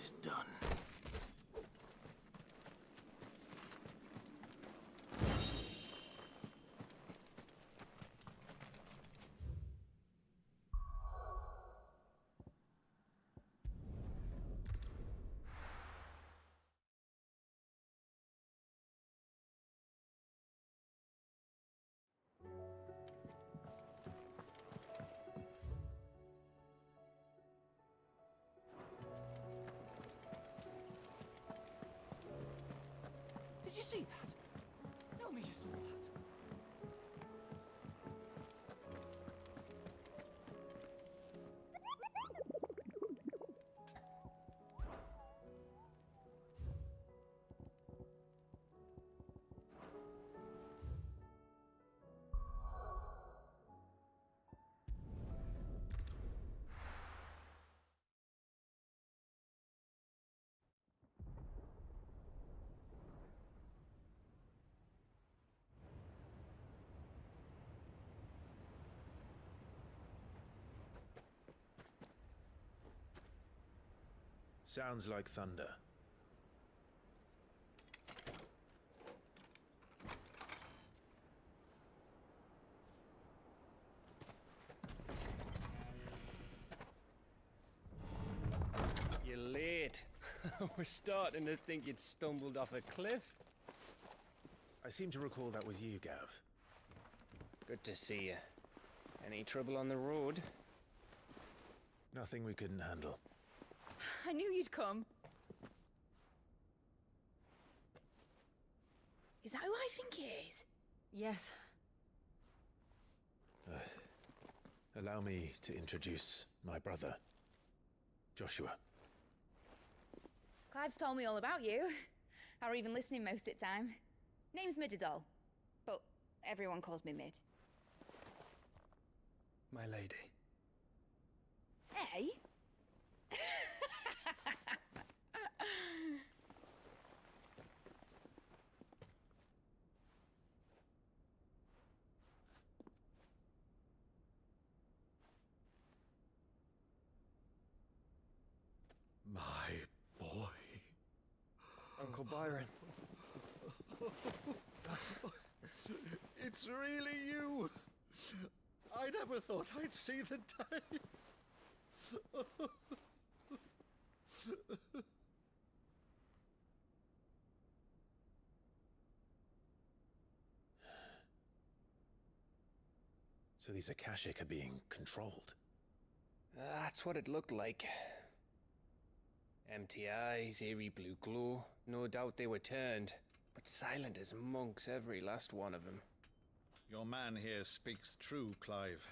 is done. Did you see that? Tell me you saw that. Sounds like thunder. You're late. We're starting to think you'd stumbled off a cliff. I seem to recall that was you, Gav. Good to see you. Any trouble on the road? Nothing we couldn't handle. I knew you'd come. Is that who I think it is? Yes. Allow me to introduce my brother, Joshua. Clive's told me all about you. Or even listening most of the time. Name's Midadol, but everyone calls me Mid. My lady. Hey? My boy. Uncle Byron. It's really you. I never thought I'd see the day. So these Akashic are being controlled. That's what it looked like. Empty eyes, eerie blue glow. No doubt they were turned, but silent as monks, every last one of them. Your man here speaks true, Clive.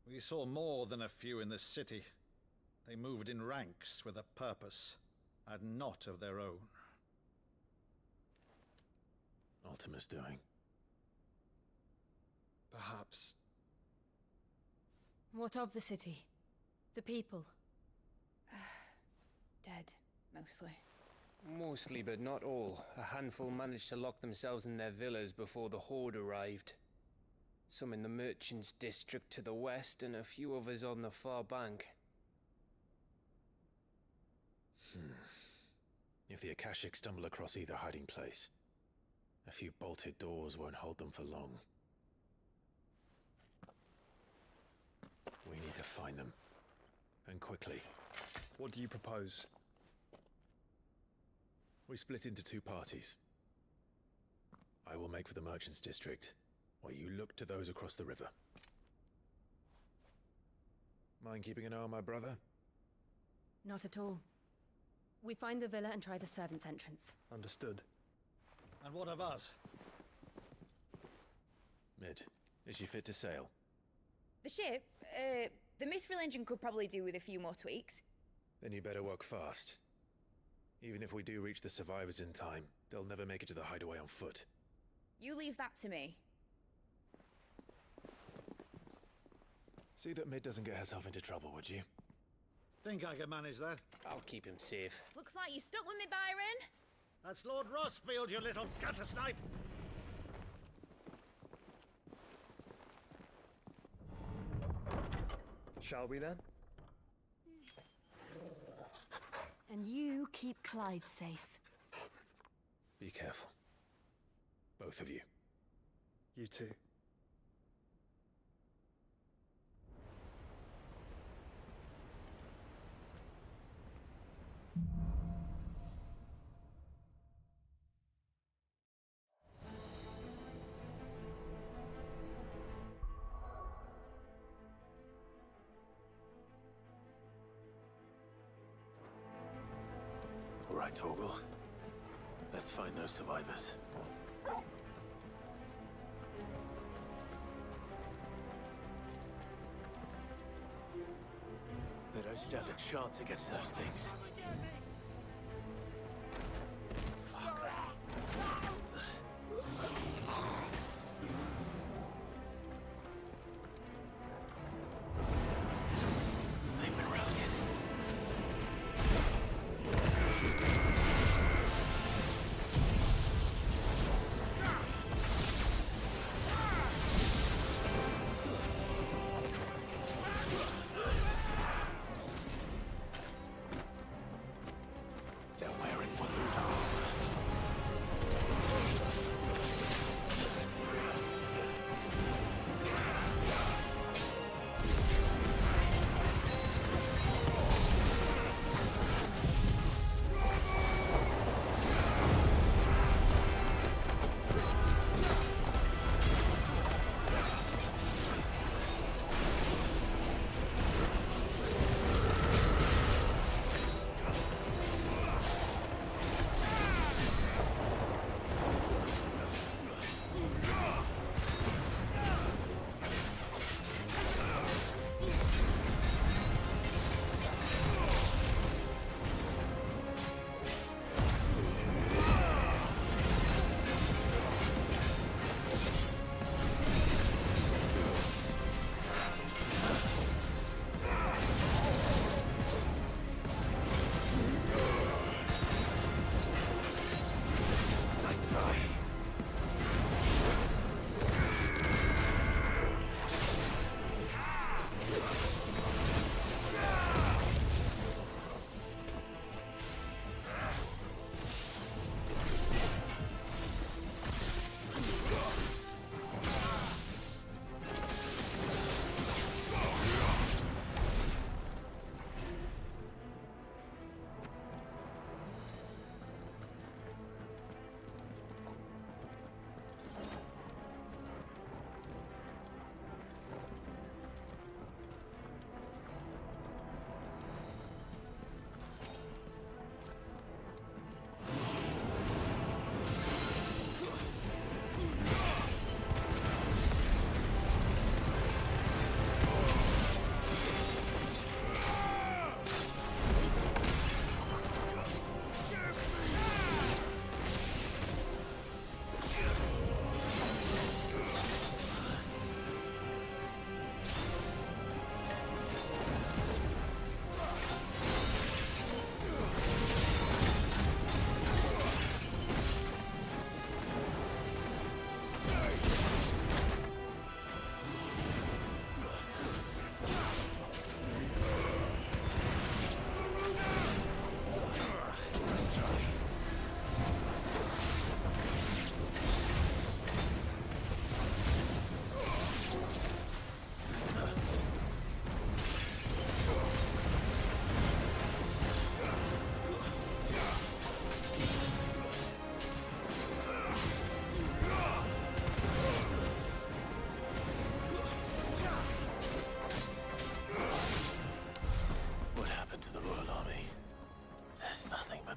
We saw more than a few in the city. They moved in ranks with a purpose, and not of their own. Ultima's doing. Perhaps. What of the city? The people? Dead, mostly. Mostly, but not all. A handful managed to lock themselves in their villas before the Horde arrived. Some in the Merchants' District to the west, and a few others on the far bank. If the Akashic stumble across either hiding place, a few bolted doors won't hold them for long. We need to find them. And quickly. What do you propose? We split into two parties. I will make for the Merchants' District, while you look to those across the river. Mind keeping an eye on my brother? Not at all. We find the villa and try the servants' entrance. Understood. And what of us? Mid, is she fit to sail? The ship, the Mithril engine could probably do with a few more tweaks. Then you better work fast. Even if we do reach the survivors in time, they'll never make it to the hideaway on foot. You leave that to me. See that Mid doesn't get herself into trouble, would you? Think I can manage that? I'll keep him safe. Looks like you stuck with me, Byron. That's Lord Rossfield, you little gutter snipe! Shall we then? And you keep Clive safe. Be careful. Both of you. You too. All right, Torgal. Let's find those survivors. They don't stand a chance against those things. They've been routed. They're wearing blue armor.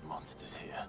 monsters here.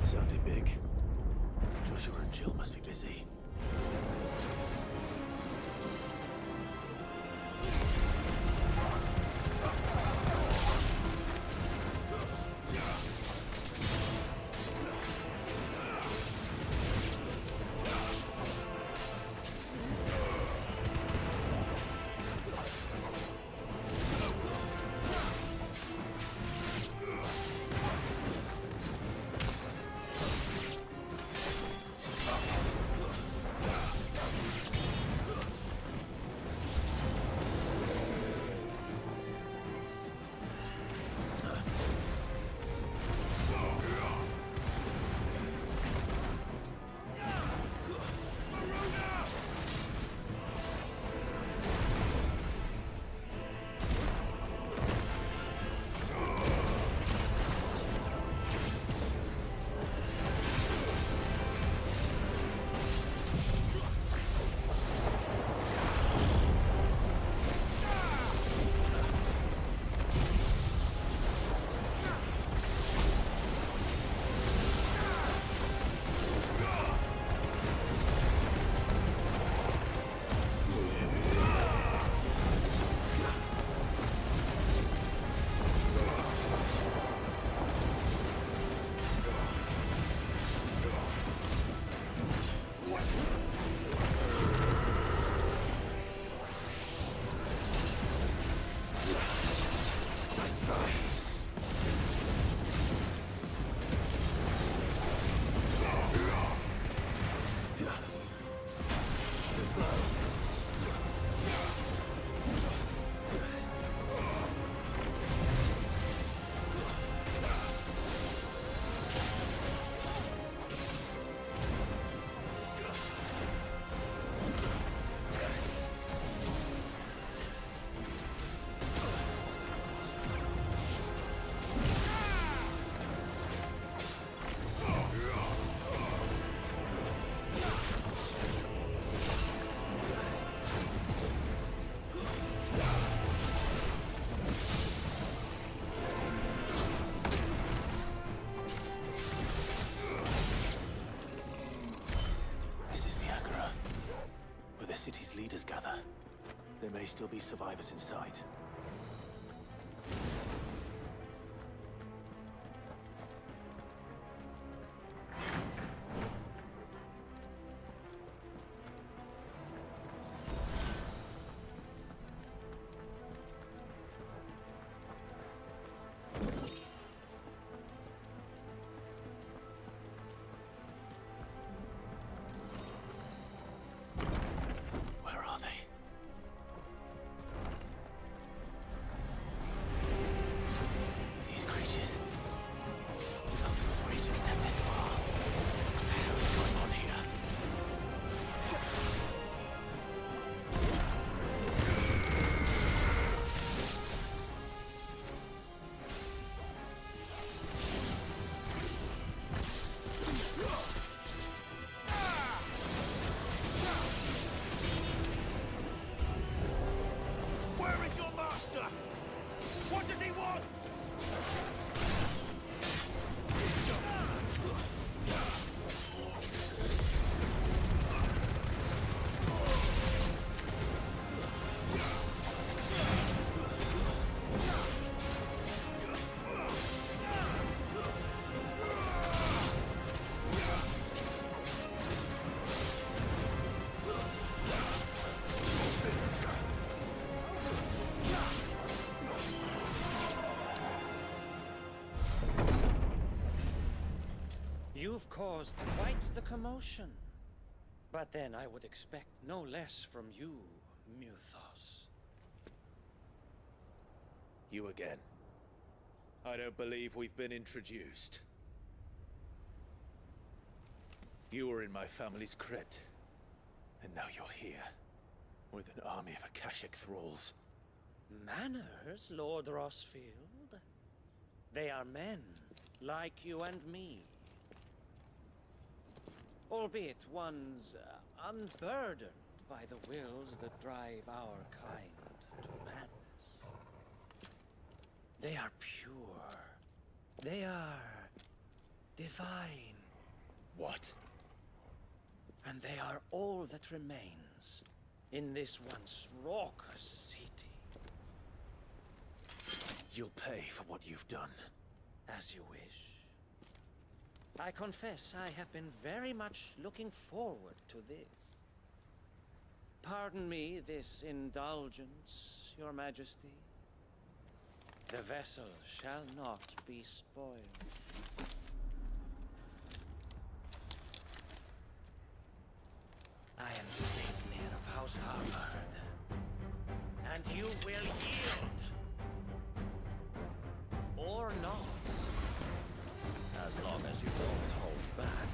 That sounded big. Joshua and Jill must be busy. City's leaders gather. There may still be survivors inside. You've caused quite the commotion. But then I would expect no less from you, Muthos. You again. I don't believe we've been introduced. You were in my family's crypt. And now you're here. With an army of Akashic thralls. Manners, Lord Rossfield? They are men, like you and me. Albeit ones unburdened by the wills that drive our kind to madness. They are pure. They are divine. What? And they are all that remains in this once raucous city. You'll pay for what you've done. As you wish. I confess I have been very much looking forward to this. Pardon me this indulgence, Your Majesty. The vessel shall not be spoiled. I am Sleipnir of House Harvard, and you will yield. Or not. As long as you don't hold back.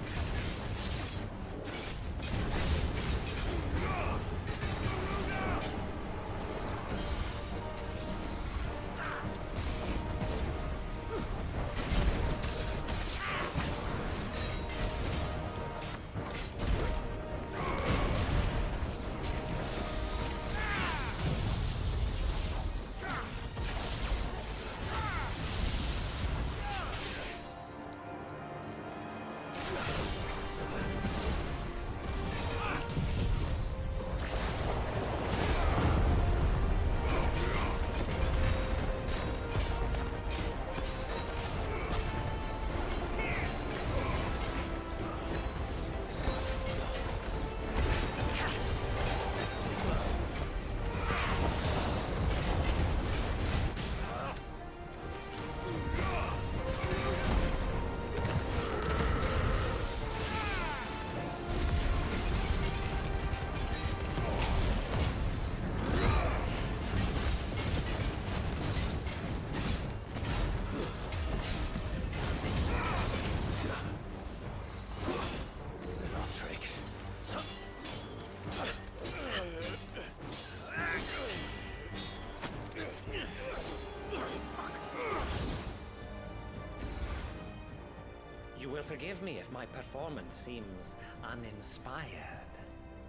You will forgive me if my performance seems uninspired.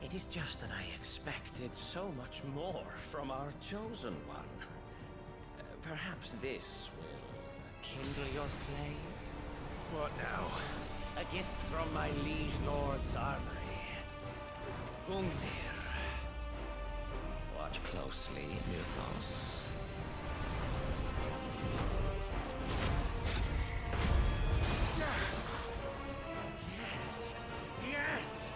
It is just that I expected so much more from our chosen one. Perhaps this will kindle your flame? What now? A gift from my liege lord's armory. Gungnir. Watch closely, Mythos. Yes! Yes!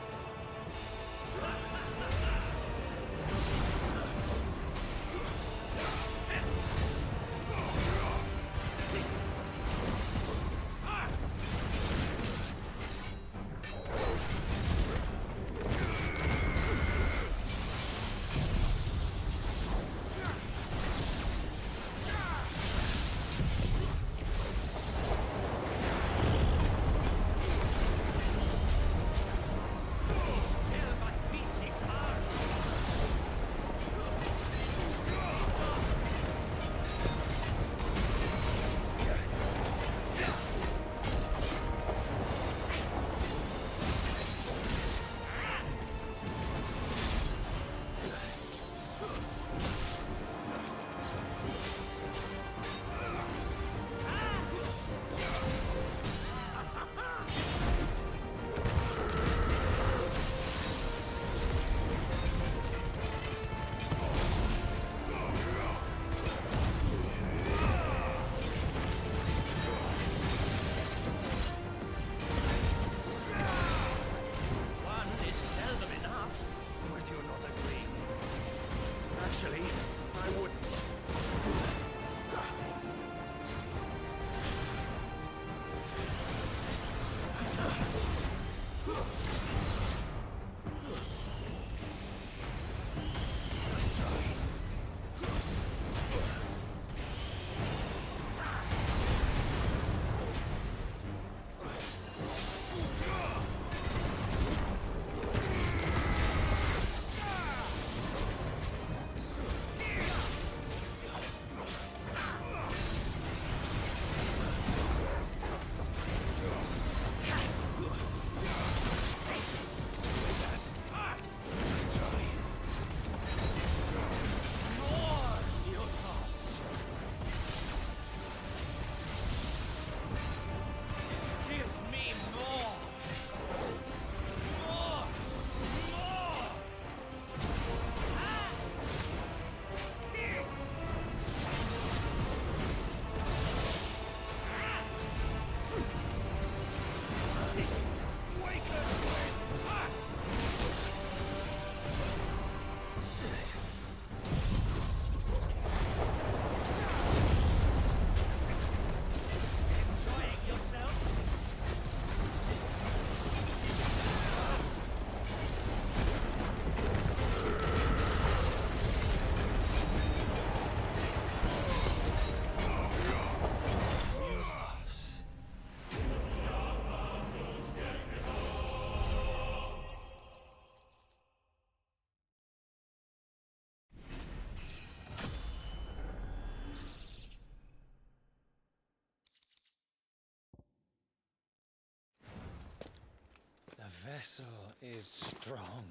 vessel is strong.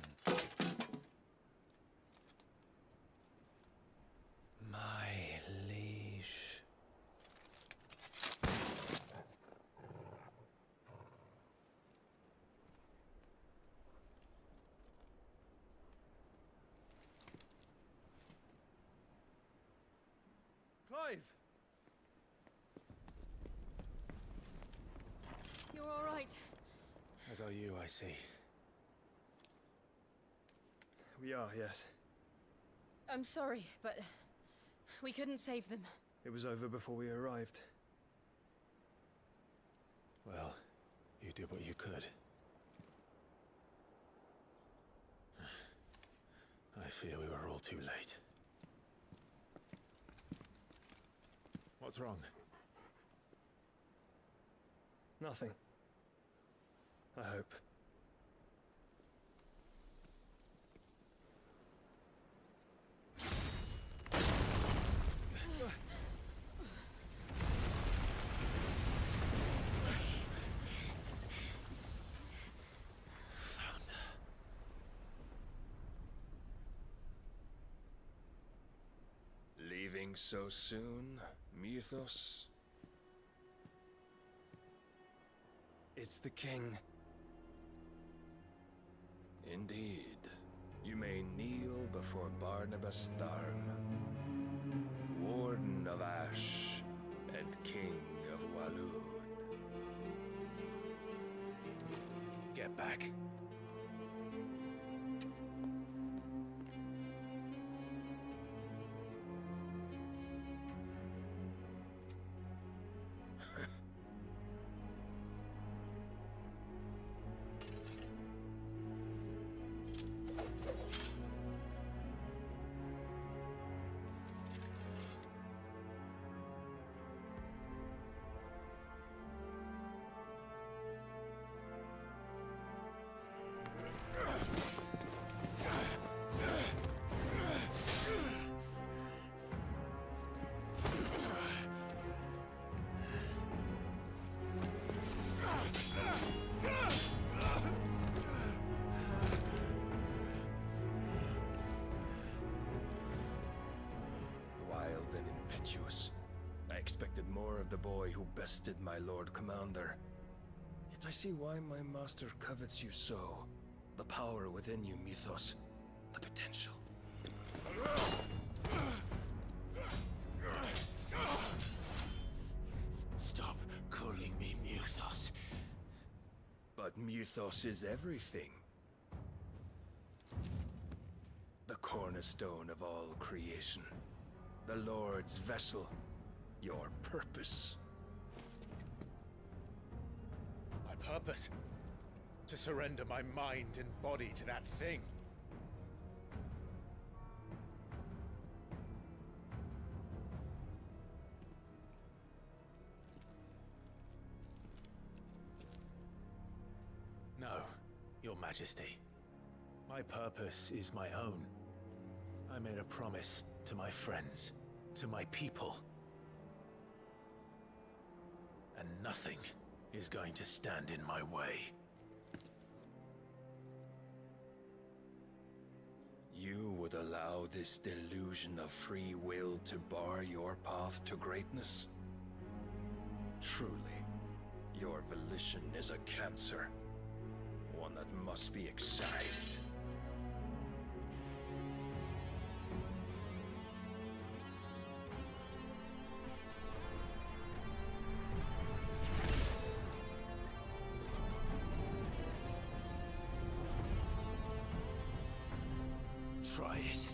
My liege. Clive! You're all right. As are you, I see. We are, yes. I'm sorry, but we couldn't save them. It was over before we arrived. Well, you did what you could. I fear we were all too late. What's wrong? Nothing. I hope. Leaving so soon, Mythos? It's the king. Indeed. You may kneel before Barnabas Tharm, Warden of Ash and King of Walud. Get back. I expected more of the boy who bested my Lord Commander. Yet I see why my master covets you so. The power within you, Mythos. The potential. Stop calling me Mythos. But Mythos is everything. The cornerstone of all creation. The Lord's vessel. Your purpose. My purpose? To surrender my mind and body to that thing. No, Your Majesty. My purpose is my own. I made a promise to my friends, to my people. And nothing is going to stand in my way. You would allow this delusion of free will to bar your path to greatness? Truly, your volition is a cancer. One that must be excised. Try it.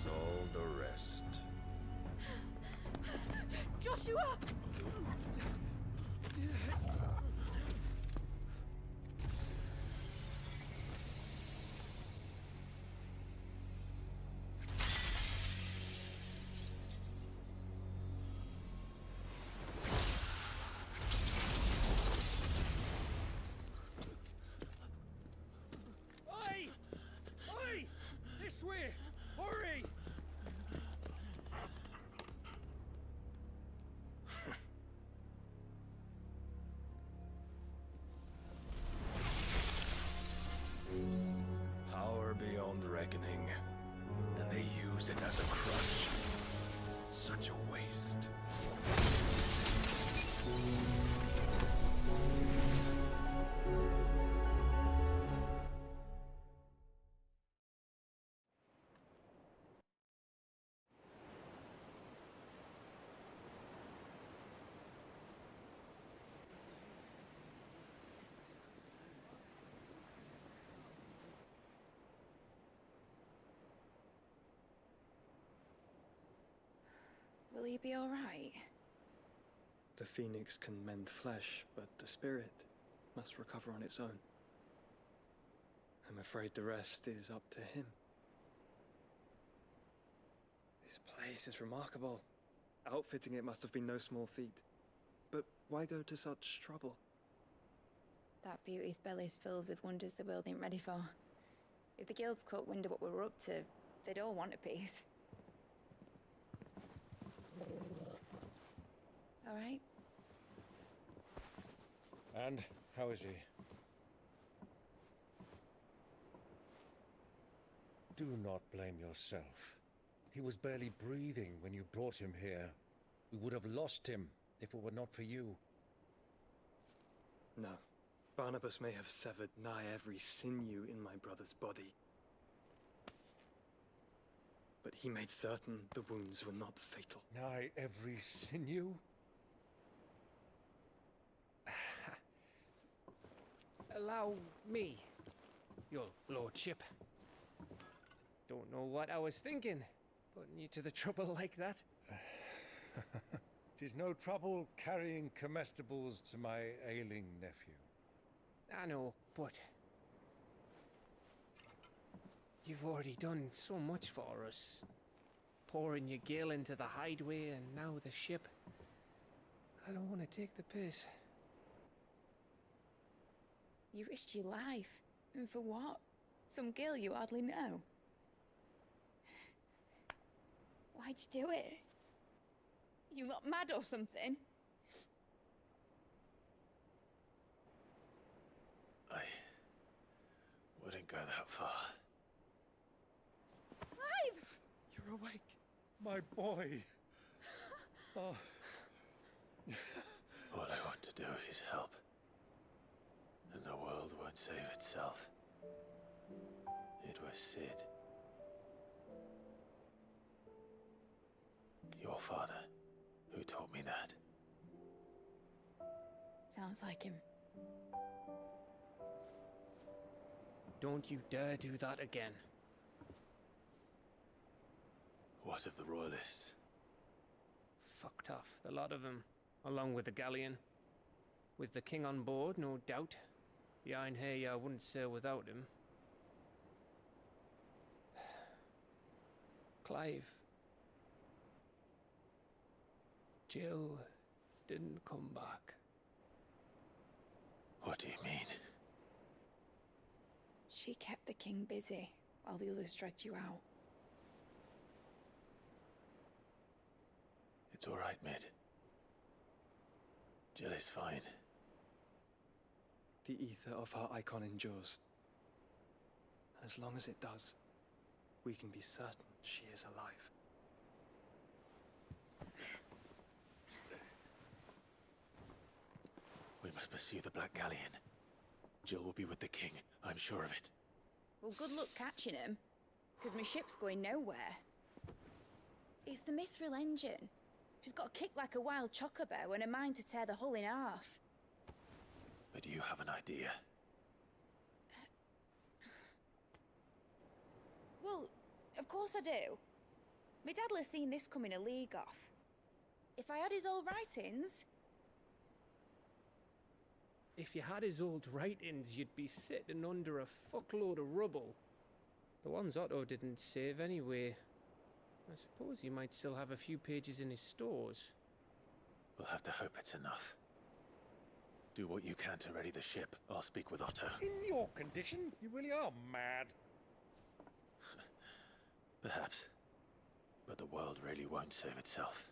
All the rest. Joshua! reckoning, and they use it as a crutch. Such a waste. Will he be all right? The phoenix can mend flesh, but the spirit must recover on its own. I'm afraid the rest is up to him. This place is remarkable. Outfitting it must have been no small feat. But why go to such trouble? That beauty's belly's filled with wonders the world ain't ready for. If the guilds caught wind of what we were up to, they'd all want a piece. All right? And how is he? Do not blame yourself. He was barely breathing when you brought him here. We would have lost him if it were not for you. No. Barnabas may have severed nigh every sinew in my brother's body. But he made certain the wounds were not fatal. Nigh every sinew? Allow me, your lordship. Don't know what I was thinking, putting you to the trouble like that. 'Tis no trouble carrying comestibles to my ailing nephew. I know, but you've already done so much for us. Pouring your gil into the hideaway and now the ship. I don't want to take the piss. You risked your life. And for what? Some girl you hardly know. Why'd you do it? You not mad or something? I wouldn't go that far. Clive! You're awake, my boy. Oh. All I want to do is help. And the world won't save itself. It was Sid. Your father, who taught me that. Sounds like him. Don't you dare do that again. What of the royalists? Fucked off, the lot of them, along with the galleon. With the king on board, no doubt. The Iron Hair I wouldn't sail without him. Clive. Jill didn't come back. What do you mean? She kept the king busy while the others dragged you out. It's all right, Mid. Jill is fine. The ether of her icon endures. And as long as it does, we can be certain she is alive. We must pursue the Black Galleon. Jill will be with the king, I'm sure of it. Well, good luck catching him, because my ship's going nowhere. It's the Mithril engine. She's got a kick like a wild chocobo and a mind to tear the hull in half. But do you have an idea? Well, of course I do. My dad'll have seen this coming a league off. If I had his old writings... If you had his old writings, you'd be sitting under a fuckload of rubble. The ones Otto didn't save anyway. I suppose he might still have a few pages in his stores. We'll have to hope it's enough. Do what you can to ready the ship. I'll speak with Otto. In your condition, you really are mad. Perhaps. But the world really won't save itself.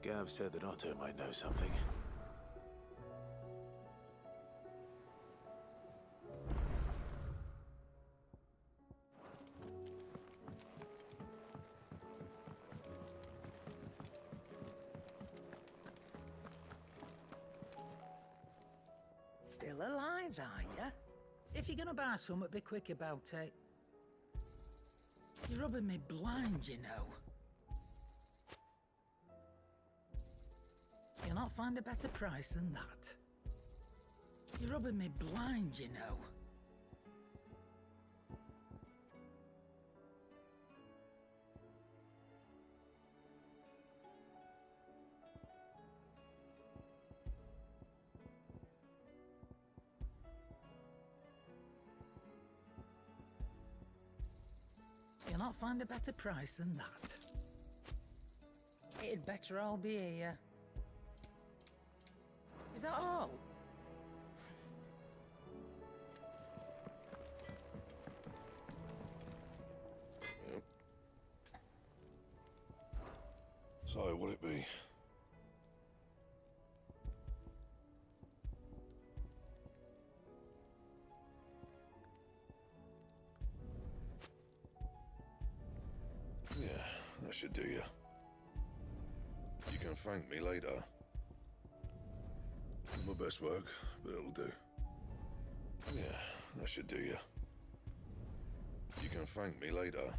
Gav said that Otto might know something. Still alive, are ya? If you're gonna buy something, be quick about it. You're rubbing me blind, you know. You'll not find a better price than that. You're rubbing me blind, you know. You'll not find a better price than that. It'd better all be here. Is that all? Yep. So, what'll it be? Yeah, that should do you. You can thank me later. My best work, but it'll do. Yeah, that should do you. You can thank me later.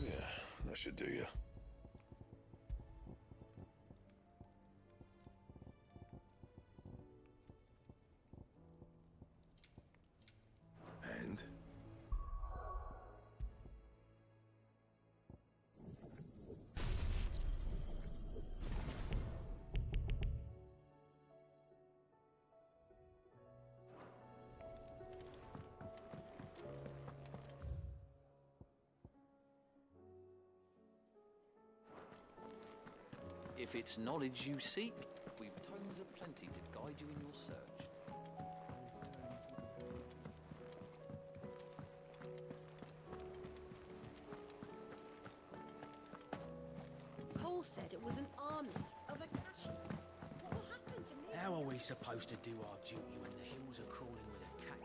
Yeah, that should do you. And? If it's knowledge you seek, we've tomes aplenty to guide you in your search. Paul said it was an army of Akashi. What will happen to me? How are we supposed to do our duty when the hills are crawling with a cat?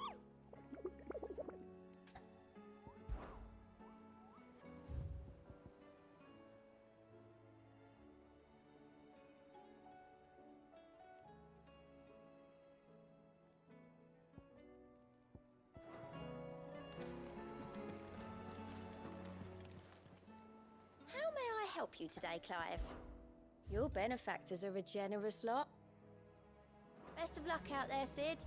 How may I help you today, Clive? Your benefactors are a generous lot. Best of luck out there, Sid.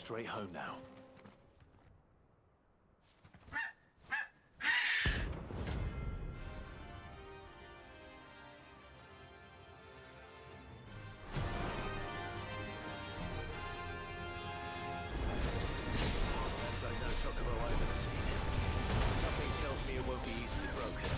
straight home now. Looks like no chocobo I've ever seen. Something tells me it won't be easily broken.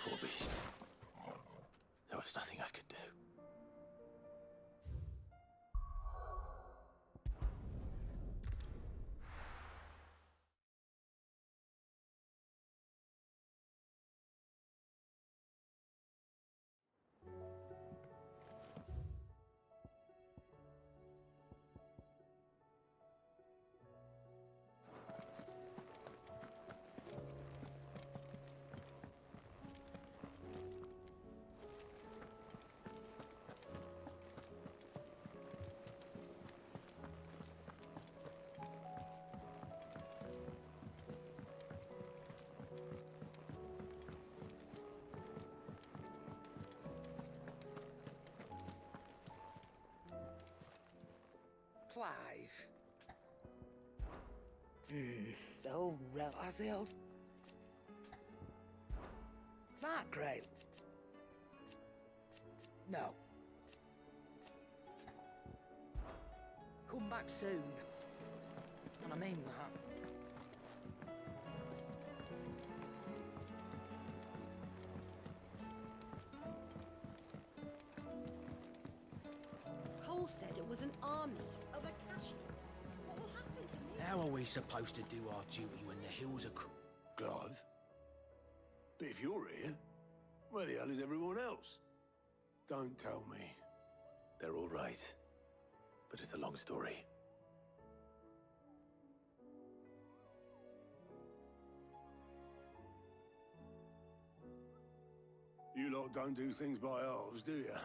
Poor beast. There was nothing I could do. Clive. The old as the old Mark Grail. No. Come back soon. And I mean that. Cole said it was an army of Akashi. What will happen to me? How are we supposed to do our duty when the hills are Clive? But if you're here, where the hell is everyone else? Don't tell me. They're all right. But it's a long story. You lot don't do things by halves, do you?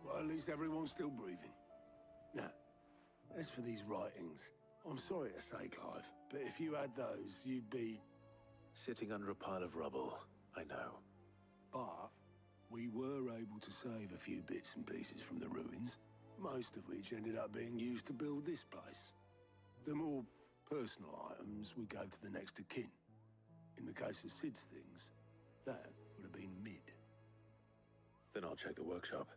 Well, at least everyone's still breathing. Now, as for these writings, I'm sorry to say, Clive, but if you had those, you'd be... Sitting under a pile of rubble, I know. But we were able to save a few bits and pieces from the ruins, most of which ended up being used to build this place. The more personal items we gave to the next of kin. In the case of Sid's things, that would have been mid. Then I'll check the workshop.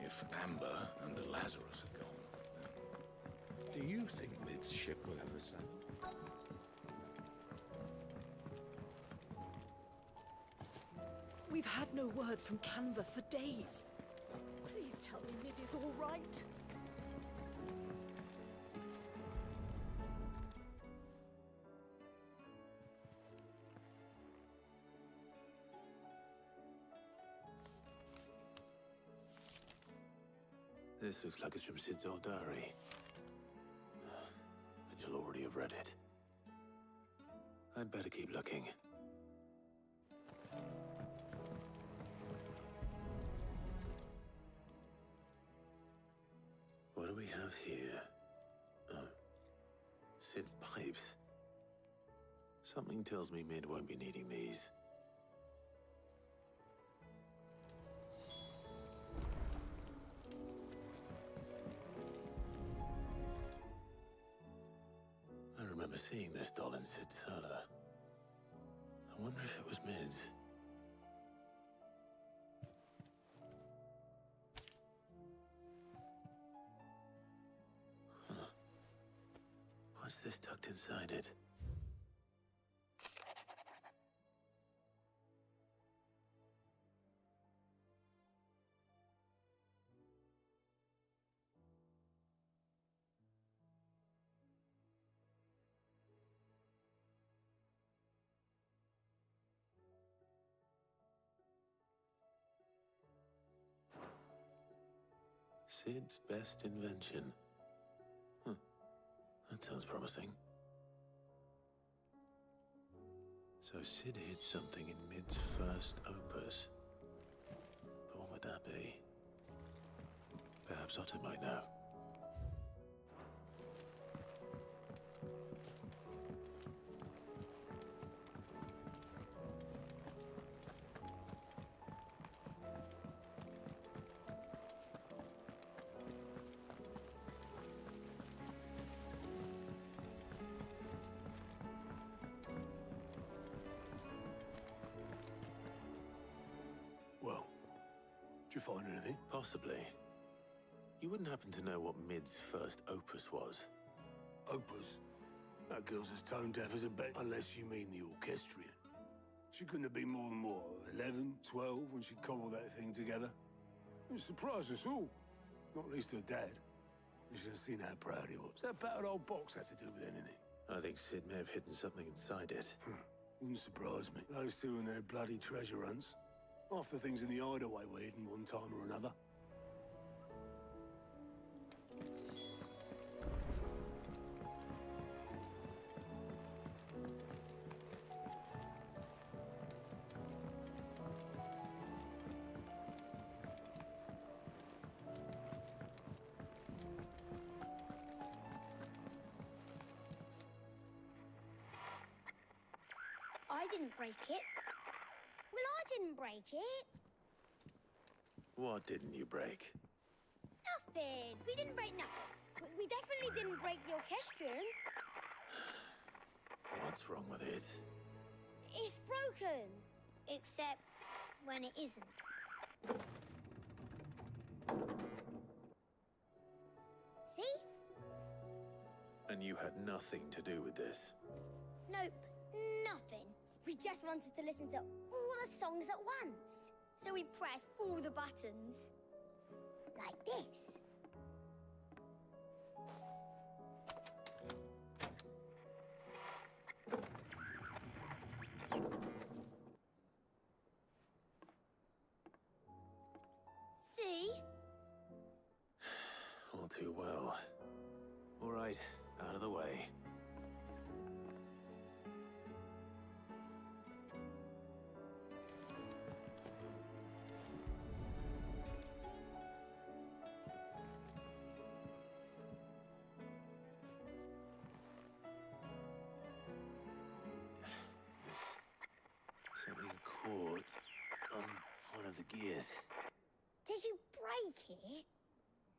If Amber and the Lazarus are gone, then do you think Mid's ship will ever sail? We've had no word from Canva for days. Please tell me Mid is all right. This looks like it's from Sid's old diary. But you'll already have read it. I'd better keep looking. What do we have here? Oh. Sid's pipes. Something tells me Mid won't be needing these. I remember seeing this doll in Sid's cellar. I wonder if it was Mid's. Huh. What's this tucked inside it? Sid's best invention. Huh. That sounds promising. So Sid hid something in Mid's first opus. But what would that be? Perhaps Otto might know. Well, did you find anything? Possibly. You wouldn't happen to know what Mid's first opus was? Opus? That girl's as tone deaf as a bed, unless you mean the orchestrion. She couldn't have been more than, what, 11, 12 when she cobbled that thing together? It surprised us all. Not least her dad. You should have seen how proud he was. What's that battered old box have to do with anything? I think Sid may have hidden something inside it. Wouldn't surprise me. Those two and their bloody treasure hunts. Half the things in the hideaway were hidden one time or another. I didn't break it. Well, I didn't break it. What didn't you break? Nothing. We didn't break nothing. We definitely didn't break the orchestrion. What's wrong with it? It's broken. Except when it isn't. See? And you had nothing to do with this? Nope, nothing. We just wanted to listen to all the songs at once. So we pressed all the buttons. Like this. See? All too well. All right, out of the way. of the gears. Did you break it?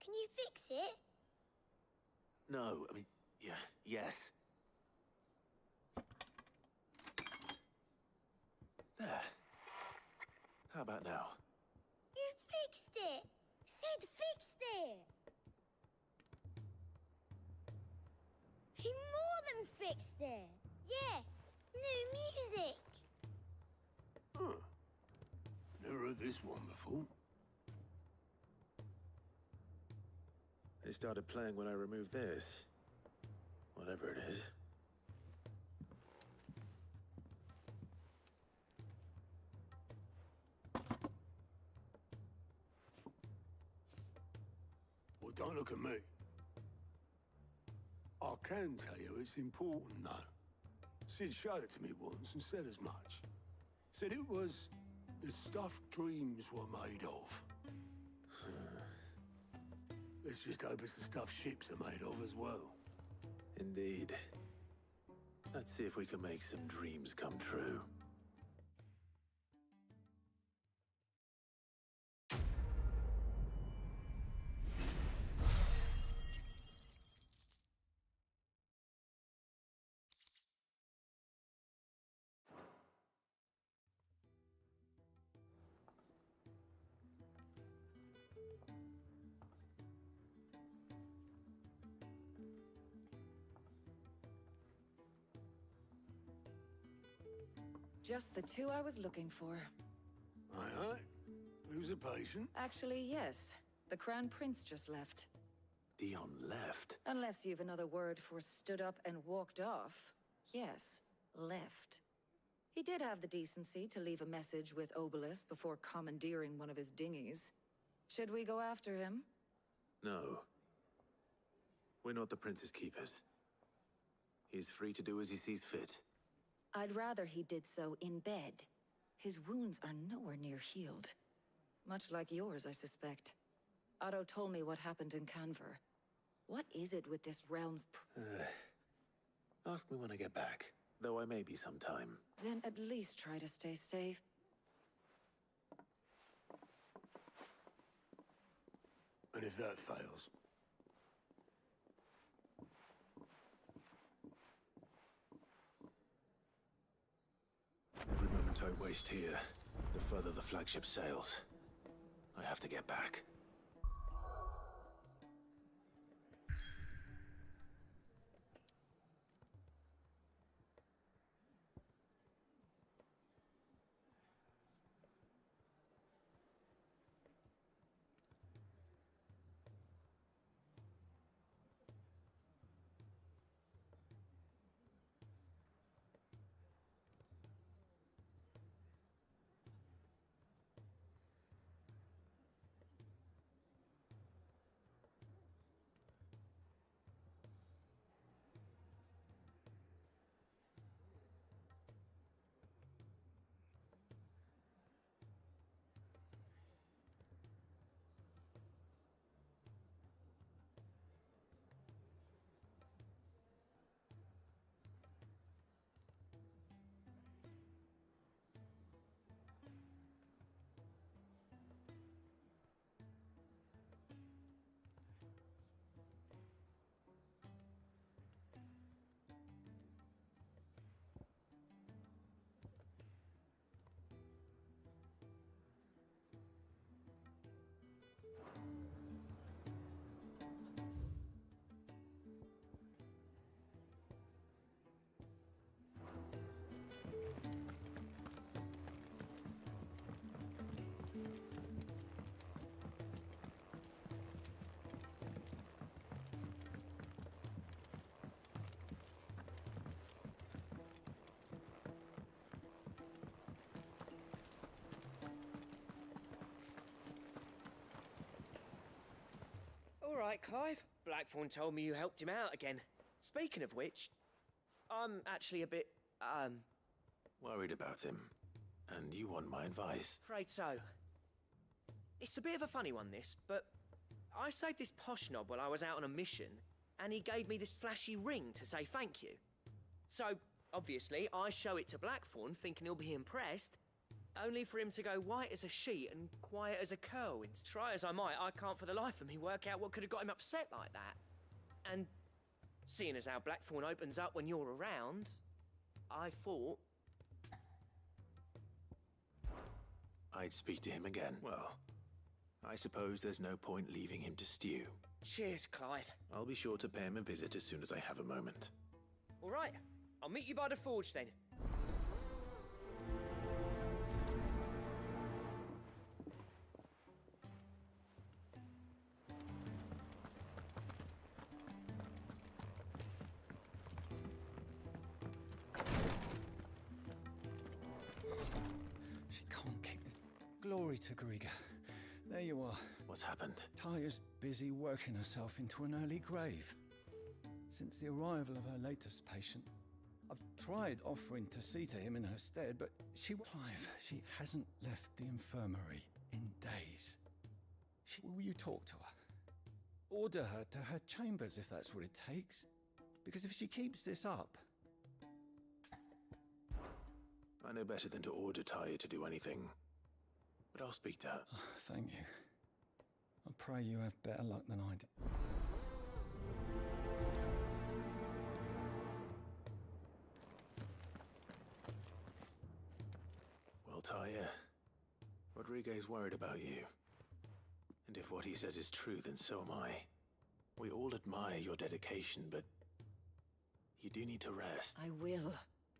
Can you fix it? No, I mean, yeah, yes. There. How about now? You fixed it! Sid fixed it! He more than fixed it! Yeah, new music! Huh. Never heard this one before. They started playing when I removed this. Whatever it is. Well, don't look at me. I can tell you it's important, though. Sid showed it to me once and said as much. Said it was the stuff dreams were made of. Let's just hope it's the stuff ships are made of as well. Indeed. Let's see if we can make some dreams come true. Just the two I was looking for. Aye, aye. Lose a patient? Actually, yes. The Crown Prince just left. Dion left? Unless you've another word for stood up and walked off. Yes, left. He did have the decency to leave a message with Obelisk before commandeering one of his dinghies. Should we go after him? No. We're not the Prince's keepers. He's free to do as he sees fit. I'd rather he did so in bed. His wounds are nowhere near healed. Much like yours, I suspect. Otto told me what happened in Canver. What is it with this realm's Ask me when I get back, though I may be sometime. Then at least try to stay safe. And if that fails? Every moment I waste here, the further the flagship sails. I have to get back. All right, Clive. Blackthorn told me you helped him out again. Speaking of which, I'm actually a bit, Worried about him. And you want my advice? afraid so. It's a bit of a funny one, this, but I saved this posh knob while I was out on a mission, and he gave me this flashy ring to say thank you. So, obviously, I show it to Blackthorn, thinking he'll be impressed, only for him to go white as a sheet and quiet as a curl. And try as I might, I can't for the life of me work out what could have got him upset like that. And seeing as how Blackthorn opens up when you're around, I thought... I'd speak to him again. Well, I suppose there's no point leaving him to stew. Cheers, Clive. I'll be sure to pay him a visit as soon as I have a moment. All right, I'll meet you by the forge then. She can't keep it. Glory to Griga. There you are. What's happened? Taya's busy working herself into an early grave. Since the arrival of her latest patient, I've tried offering to see to him in her stead, but Clive, she hasn't left the infirmary in days. Will you talk to her? Order her to her chambers if that's what it takes. Because if she keeps this up... I know better than to order Taya to do anything. But I'll speak to her. Oh, thank you. I pray you have better luck than I did. Well, Taya, Rodriguez worried about you. And if what he says is true, then so am I. We all admire your dedication, but you do need to rest. I will,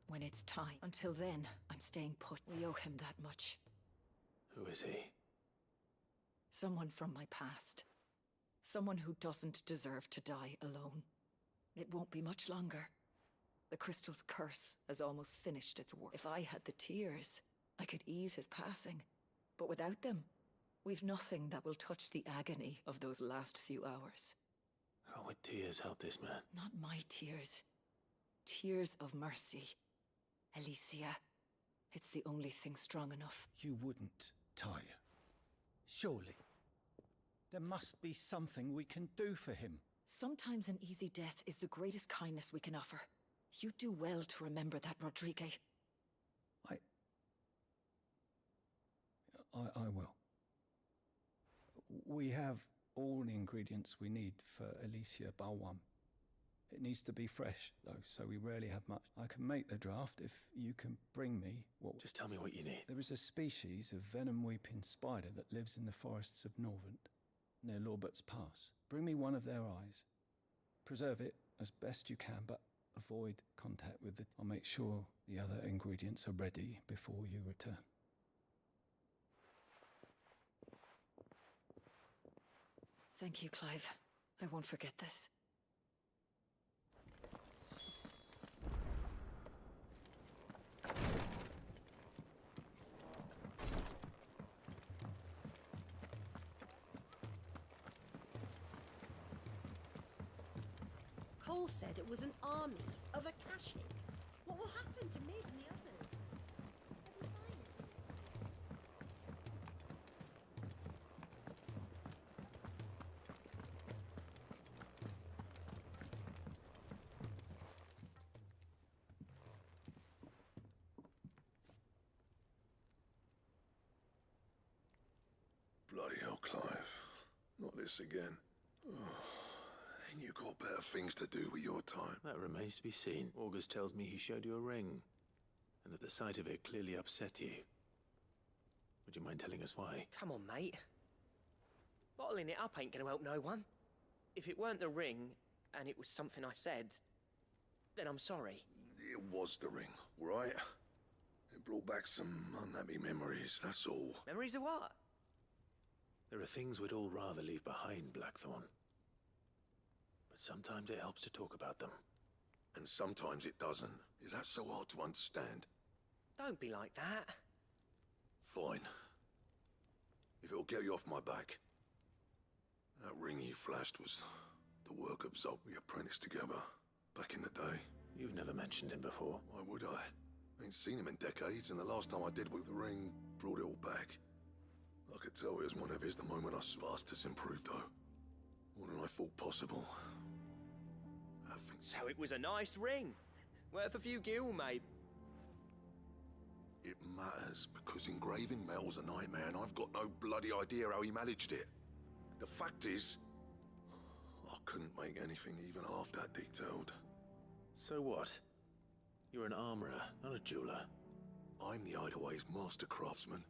when it's time. Until then, I'm staying put. We owe him that much. Who is he? Someone from my past. Someone who doesn't deserve to die alone. It won't be much longer. The crystal's curse has almost finished its work. If I had the tears, I could ease his passing. But without them, we've nothing that will touch the agony of those last few hours. How would tears help this man? Not my tears. Tears of mercy. Alicia. It's the only thing strong enough. You wouldn't, Taya. Surely. There must be something we can do for him. Sometimes an easy death is the greatest kindness we can offer. You do well to remember that, Rodriguez. I will. We have all the ingredients we need for Alicia Balwam. It needs to be fresh, though, so we rarely have much. I can make the draft if you can bring me what... Just tell me what you need. There is a species of venom-weeping spider that lives in the forests of Norvent, near Lorbert's Pass. Bring me one of their eyes. Preserve it as best you can, but avoid contact with it. I'll make sure the other ingredients are ready before you return. Thank you, Clive. I won't forget this. Cole said it was an army of Akashic. What will happen to Mid and the others? Bloody hell, Clive. Not this again. Ain't you got better things to do with your time? That remains to be seen. August tells me he showed you a ring, and that the sight of it clearly upset you. Would you mind telling us why? Come on, mate. Bottling it up ain't gonna help no one. If it weren't the ring, and it was something I said, then I'm sorry. It was the ring, right? It brought back some unhappy memories, that's all. Memories of what? There are things we'd all rather leave behind, Blackthorn. But sometimes it helps to talk about them. And sometimes it doesn't. Is that so hard to understand? Don't be like that. Fine. If it'll get you off my back. That ring you flashed was the work of Zolk. We apprenticed together back in the day. You've never mentioned him before. Why would I? Ain't seen him in decades, and the last time I did with the ring brought it all back. I could tell it was one of his the moment I fast has improved, though. More than I thought possible. So it was a nice ring. Worth a few gil, maybe. It It matters, because engraving metal's a nightmare, and I've got no bloody idea how he managed it. The fact is, I couldn't make anything even half that detailed. So what? You're an armorer, not a jeweler. I'm the Hideaway's master craftsman.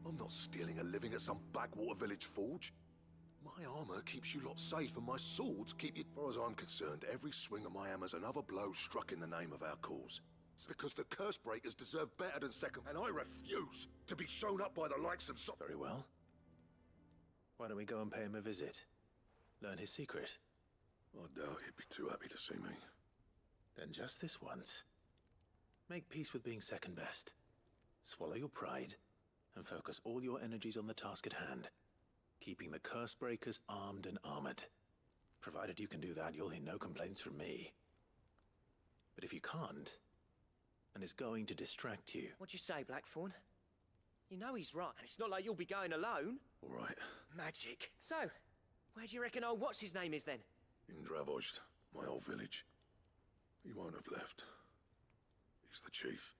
I'm not stealing a living at some backwater village forge. My armor keeps you lot safe, and my swords keep you... As far as I'm concerned, every swing of my hammer's another blow struck in the name of our cause. It's because the curse breakers deserve better than second, and I refuse to be shown up by the likes of some... Very well. Why don't we go and pay him a visit? Learn his secret. I doubt he'd be too happy to see me. Then just this once. Make peace with being second best. Swallow your pride, and focus all your energies on the task at hand. Keeping the curse breakers armed and armored. Provided you can do that, you'll hear no complaints from me. But if you can't, and it's going to distract you... What'd you say, Blackthorn? You know he's right, and it's not like you'll be going alone. All right. Magic. So, where do you reckon old what's-his-name is then? In Dravozd, my old village. He won't have left. He's the chief.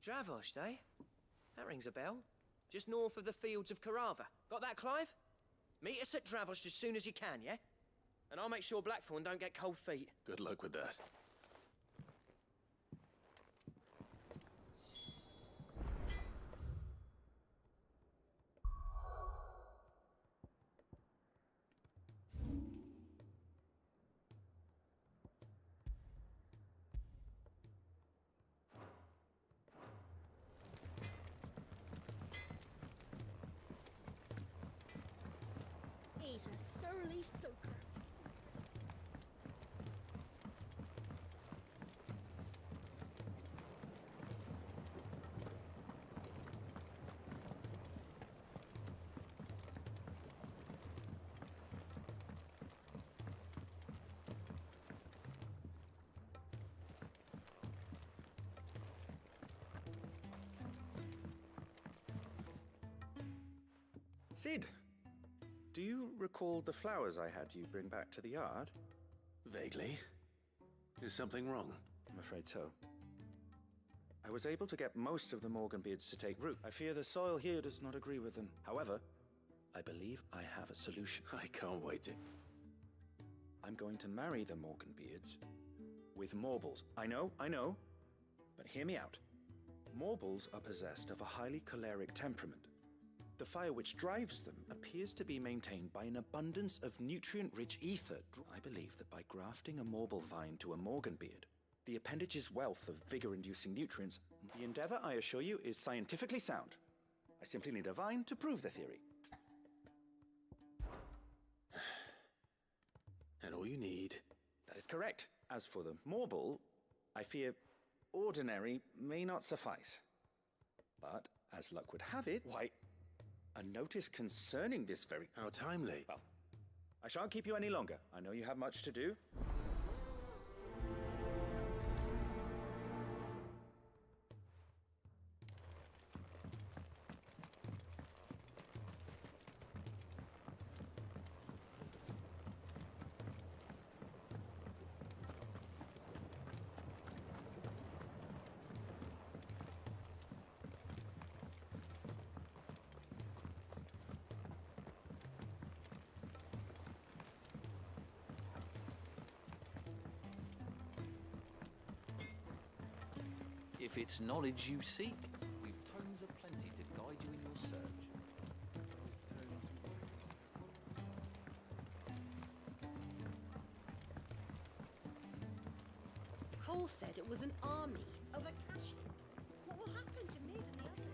Dravozd, eh? That rings a bell. Just north of the fields of Carava. Got that, Clive? Meet us at Dravozd as soon as you can, yeah? And I'll make sure Blackthorn don't get cold feet. Good luck with that. He's a surly soaker. Sid, do you recall the flowers I had you bring back to the yard? Vaguely. Is something wrong? I'm afraid so. I was able to get most of the Morganbeards to take root. I fear the soil here does not agree with them. However, I believe I have a solution. I can't wait to... I'm going to marry the Morganbeards with Morbles. I know, but hear me out. Morbles are possessed of a highly choleric temperament. The fire which drives them appears to be maintained by an abundance of nutrient-rich ether. I believe that by grafting a Morble vine to a Morganbeard, the appendage's wealth of vigor-inducing nutrients, the endeavor, I assure you, is scientifically sound. I simply need a vine to prove the theory. And all you need... That is correct. As for the Morble, I fear ordinary may not suffice. But, as luck would have it, why... a notice concerning this very... How timely. Well, I shan't keep you any longer. I know you have much to do. If it's knowledge you seek, we've tomes of plenty to guide you in your search. Cole said it was an army of Akashi. What will happen to Mid and the others?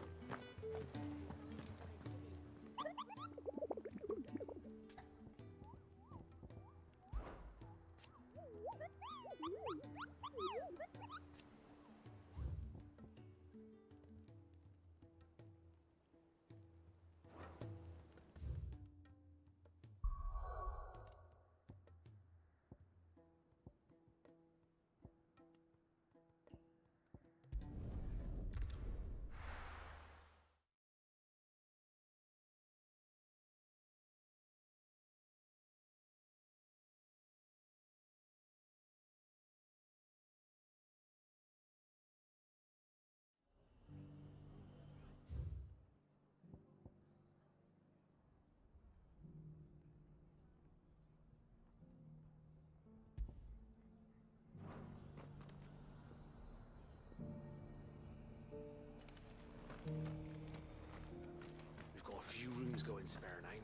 name's going spare name.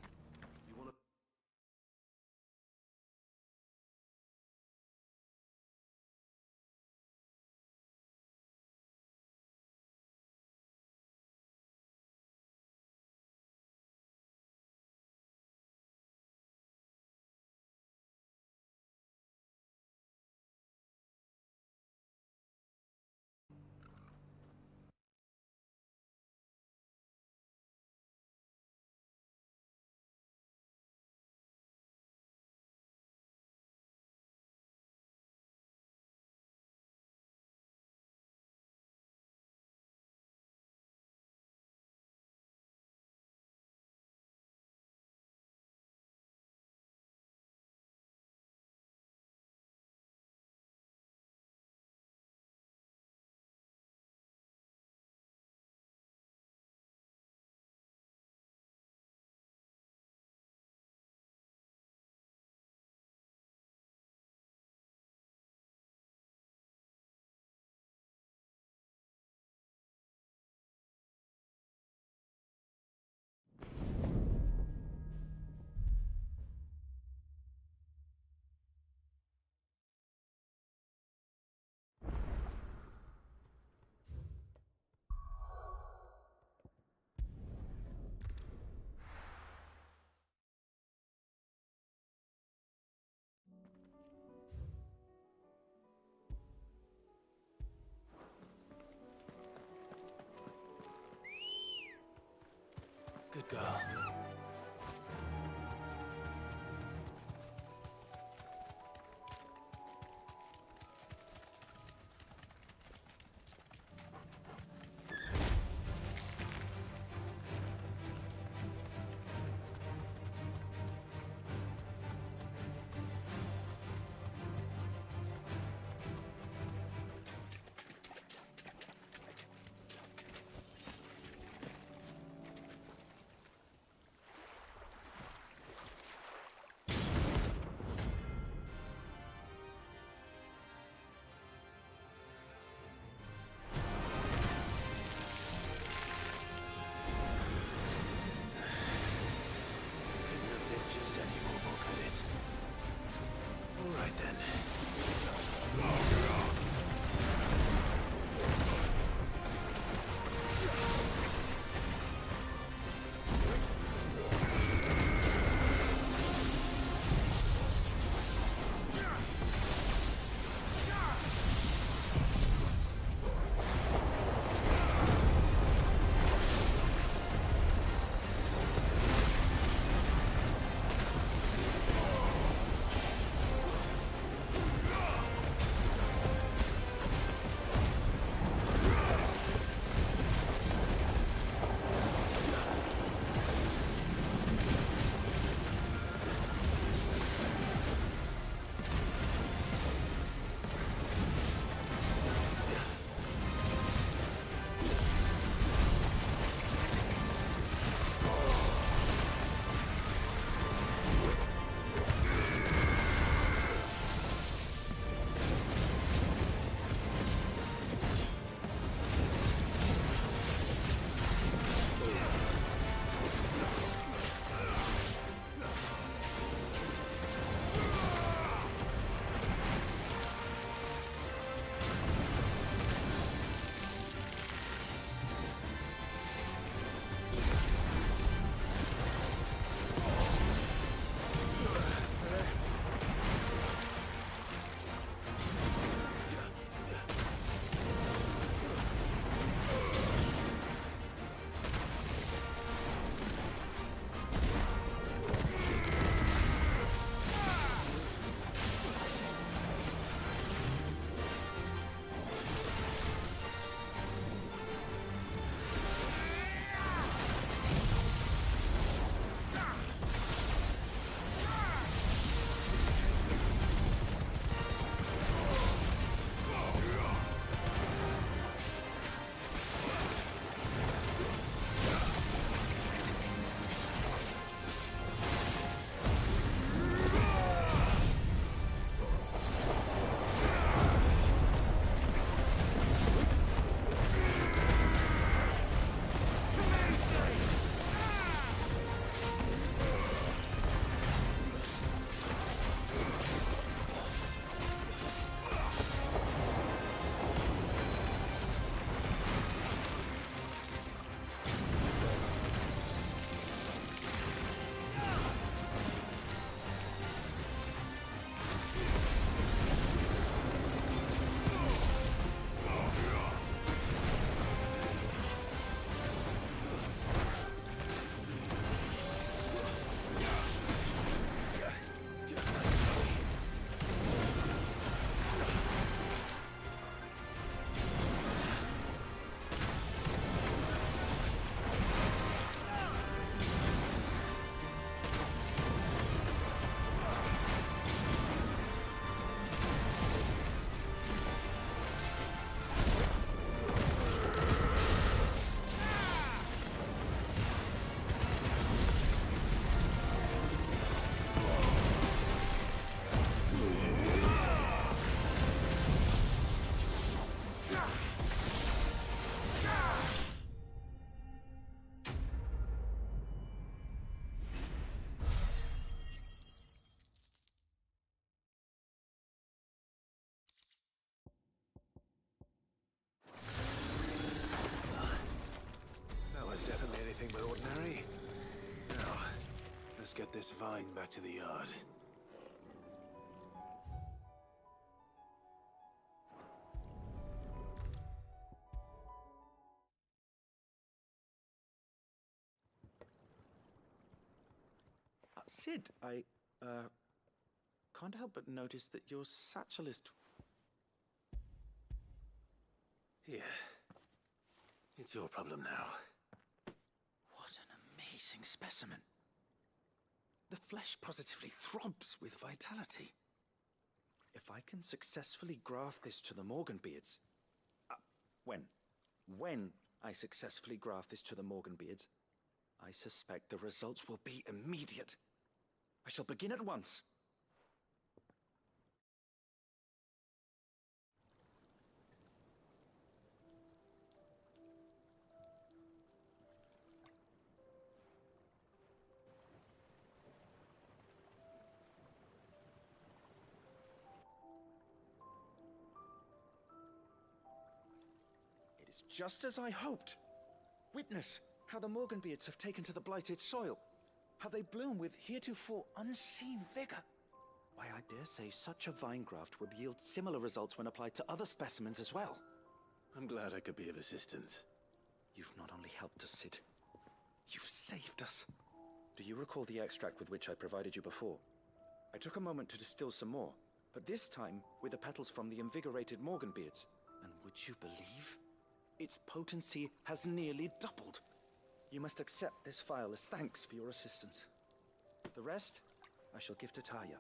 You wanna... Good girl. Let's get this vine back to the yard. Sid, I can't help but notice that your satchel is... Here. It's your problem now. What an amazing specimen. The flesh positively throbs with vitality. If I can successfully graft this to the Morganbeards... When I successfully graft this to the Morganbeards, I suspect the results will be immediate. I shall begin at once. It is just as I hoped. Witness how the Morganbeards have taken to the blighted soil. How they bloom with heretofore unseen vigor. Why, I dare say such a vine graft would yield similar results when applied to other specimens as well. I'm glad I could be of assistance. You've not only helped us, Sid, you've saved us. Do you recall the extract with which I provided you before? I took a moment to distill some more, but this time with the petals from the invigorated Morganbeards. And would you believe? Its potency has nearly doubled. You must accept this file as thanks for your assistance. The rest, I shall give to Taya.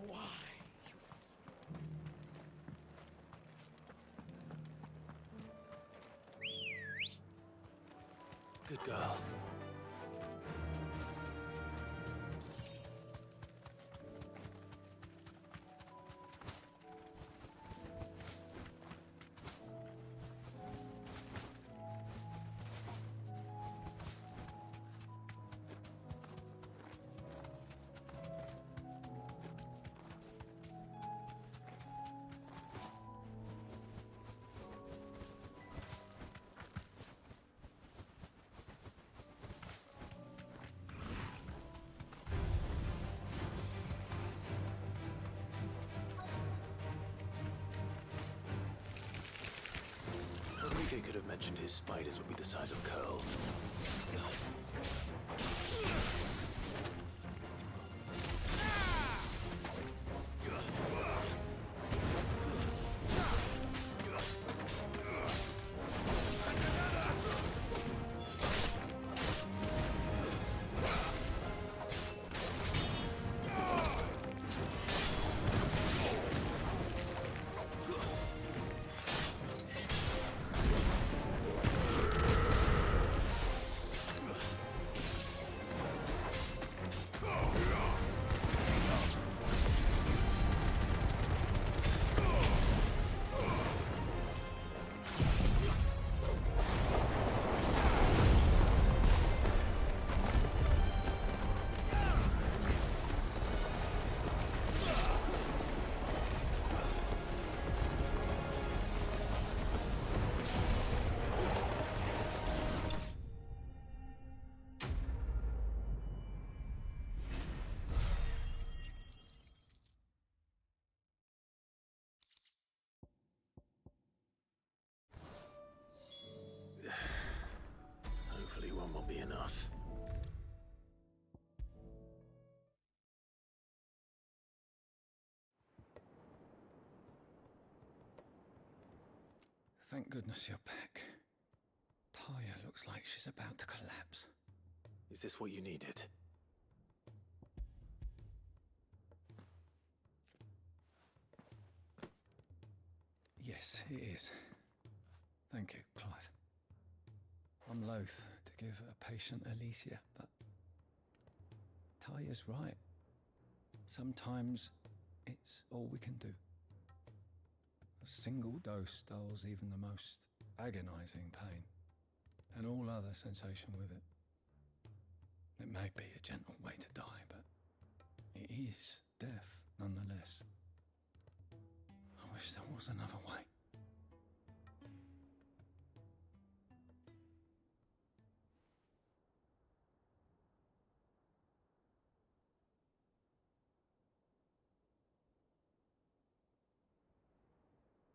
Why? Good girl. Rodrigo could have mentioned his spiders would be the size of curls. enough. Thank goodness you're back. Taya looks like she's about to collapse. Is this what you needed? Yes, it is. Thank you, Clive. I'm loath to give a patient Alicia, but Taya's right. Sometimes it's all we can do. A single dose dulls even the most agonizing pain, and all other sensation with it. It may be a gentle way to die, but it is death nonetheless. I wish there was another way.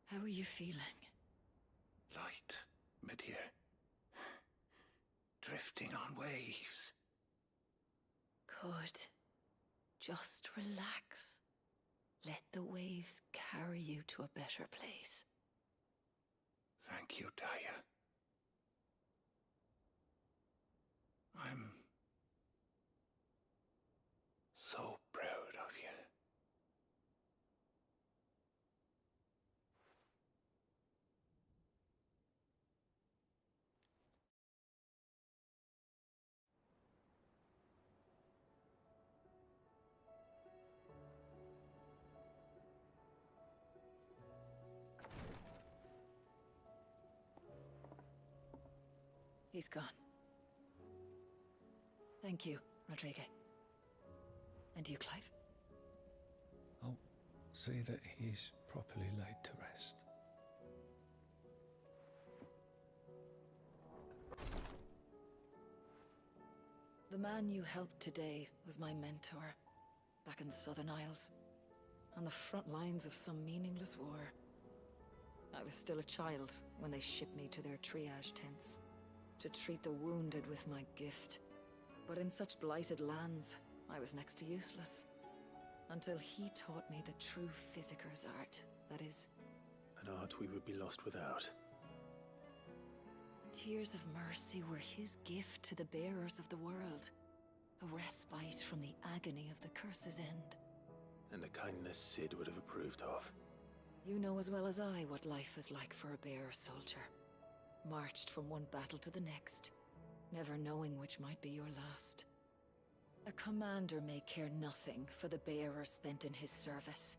How are you feeling? Light, mid-here. Drifting on waves. Good. Just relax. Let the waves carry you to a better place. Thank you, Taya. I'm so proud of you. He's gone. Thank you, Rodrigo. And you, Clive? I'll see that he's properly laid to rest. The man you helped today was my mentor, back in the Southern Isles, on the front lines of some meaningless war. I was still a child when they shipped me to their triage tents, to treat the wounded with my gift. But in such blighted lands, I was next to useless. Until he taught me the true physicker's art, that is... An art we would be lost without. Tears of mercy were his gift to the bearers of the world. A respite from the agony of the curse's end. And a kindness Sid would have approved of. You know as well as I what life is like for a bearer soldier. Marched from one battle to the next, never knowing which might be your last. A commander may care nothing for the bearer spent in his service.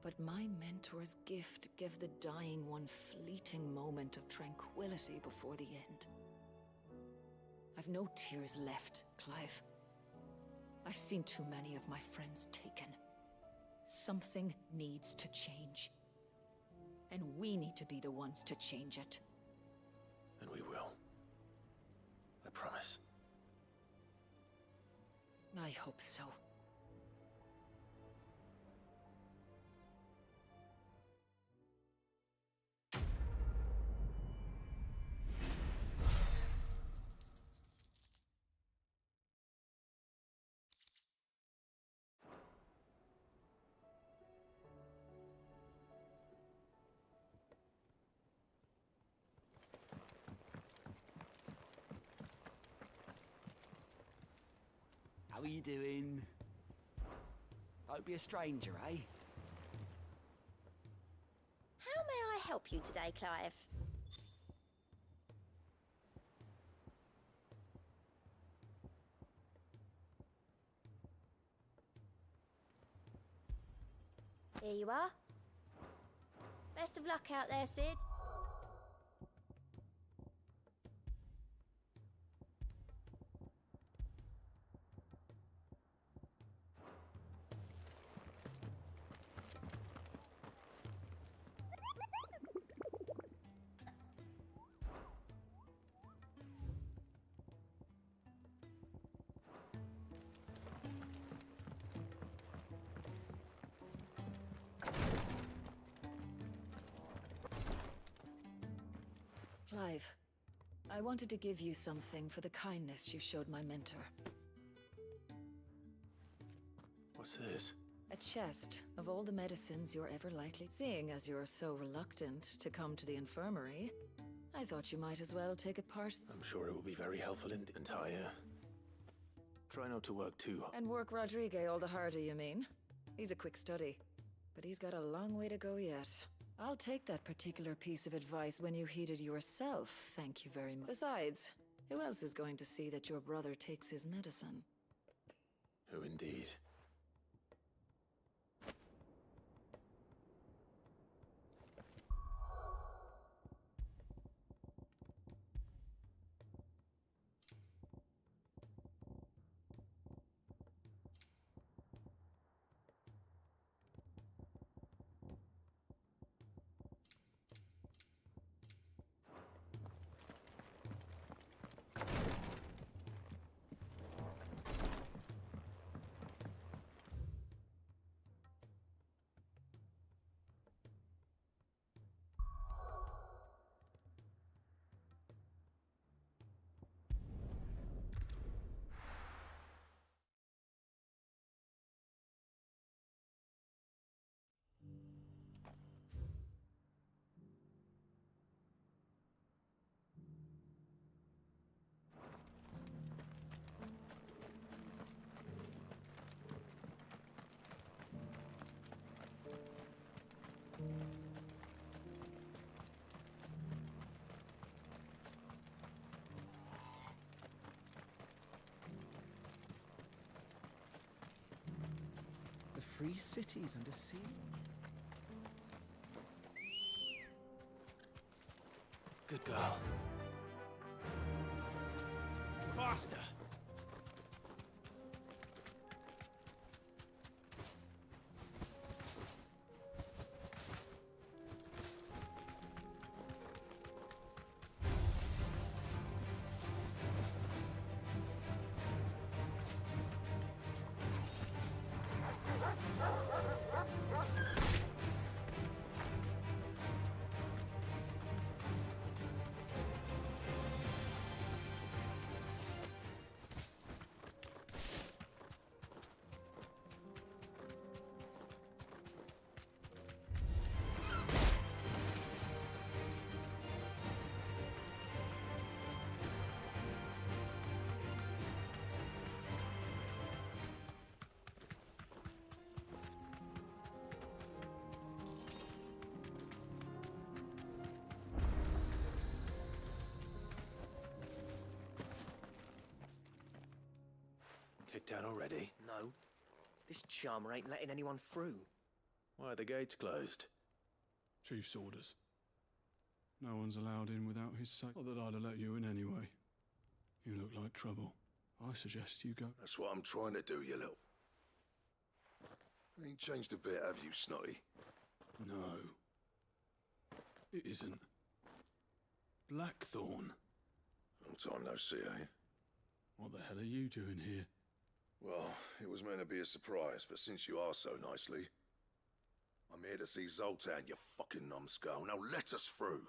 But my mentor's gift gave the dying one fleeting moment of tranquility before the end. I've no tears left, Clive. I've seen too many of my friends taken. Something needs to change. And we need to be the ones to change it. And we will. I promise. I hope so. How are you doing? Don't be a stranger, eh? How may I help you today, Clive? Here you are. Best of luck out there, Sid. Clive, I wanted to give you something for the kindness you showed my mentor. What's this? A chest of all the medicines you're ever likely. Seeing as you're so reluctant to come to the infirmary, I thought you might as well take it part. I'm sure it will be very helpful in Talia. Try not to work too hard. And work Rodrigue all the harder, you mean? He's a quick study, but he's got a long way to go yet. I'll take that particular piece of advice when you heed it yourself, thank you very much. Besides, who else is going to see that your brother takes his medicine? Who indeed? The free cities under sea. Good girl. Faster! Kicked out already? No. This charmer ain't letting anyone through. Why are the gates closed? Chief's orders. No one's allowed in without his say. Not that I'd have let you in anyway. You look like trouble. I suggest you go. That's what I'm trying to do, you little... Ain't changed a bit, have you, Snotty? No. It isn't. Blackthorn. Long time no see, eh? What the hell are you doing here? Well, it was meant to be a surprise, but since you are so nicely... I'm here to see Zoltan, you fucking numbskull. Now let us through.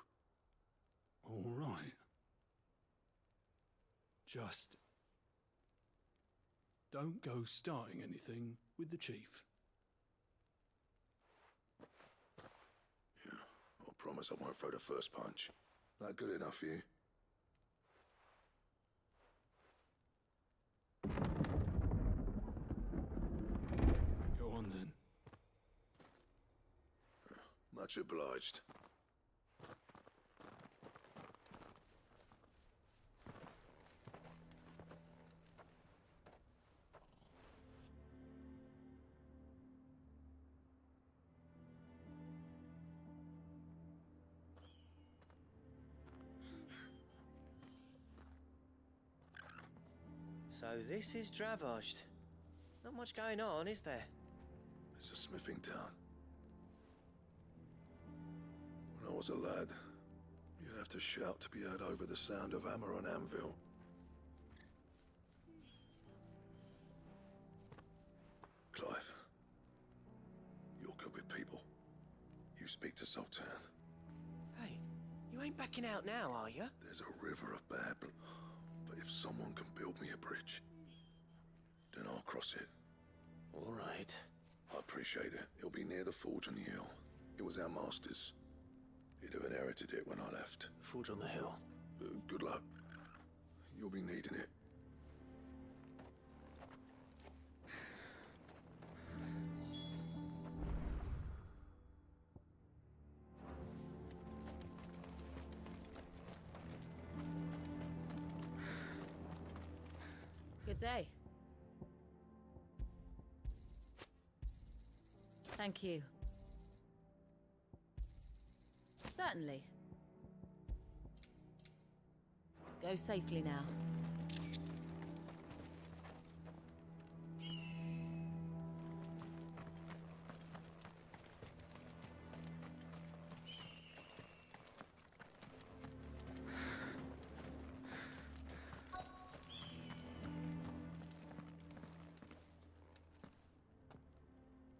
All right. Just... don't go starting anything with the chief. Yeah, I promise I won't throw the first punch. That good enough for you? Go on then. Much obliged. So this is Dravosht. Not much going on, is there? It's a smithing town. When I was a lad, you'd have to shout to be heard over the sound of hammer on anvil. Clive, you're good with people. You speak to Sultan. Hey, You ain't backing out now, are you? There's a river of bad blood, but if someone can build me a bridge, then I'll cross it. All right. I appreciate it. It'll be near the forge on the hill. It was our master's. He'd have inherited it when I left. Forge on the hill. Good luck. You'll be needing it. Good day. Thank you. Certainly. Go safely now.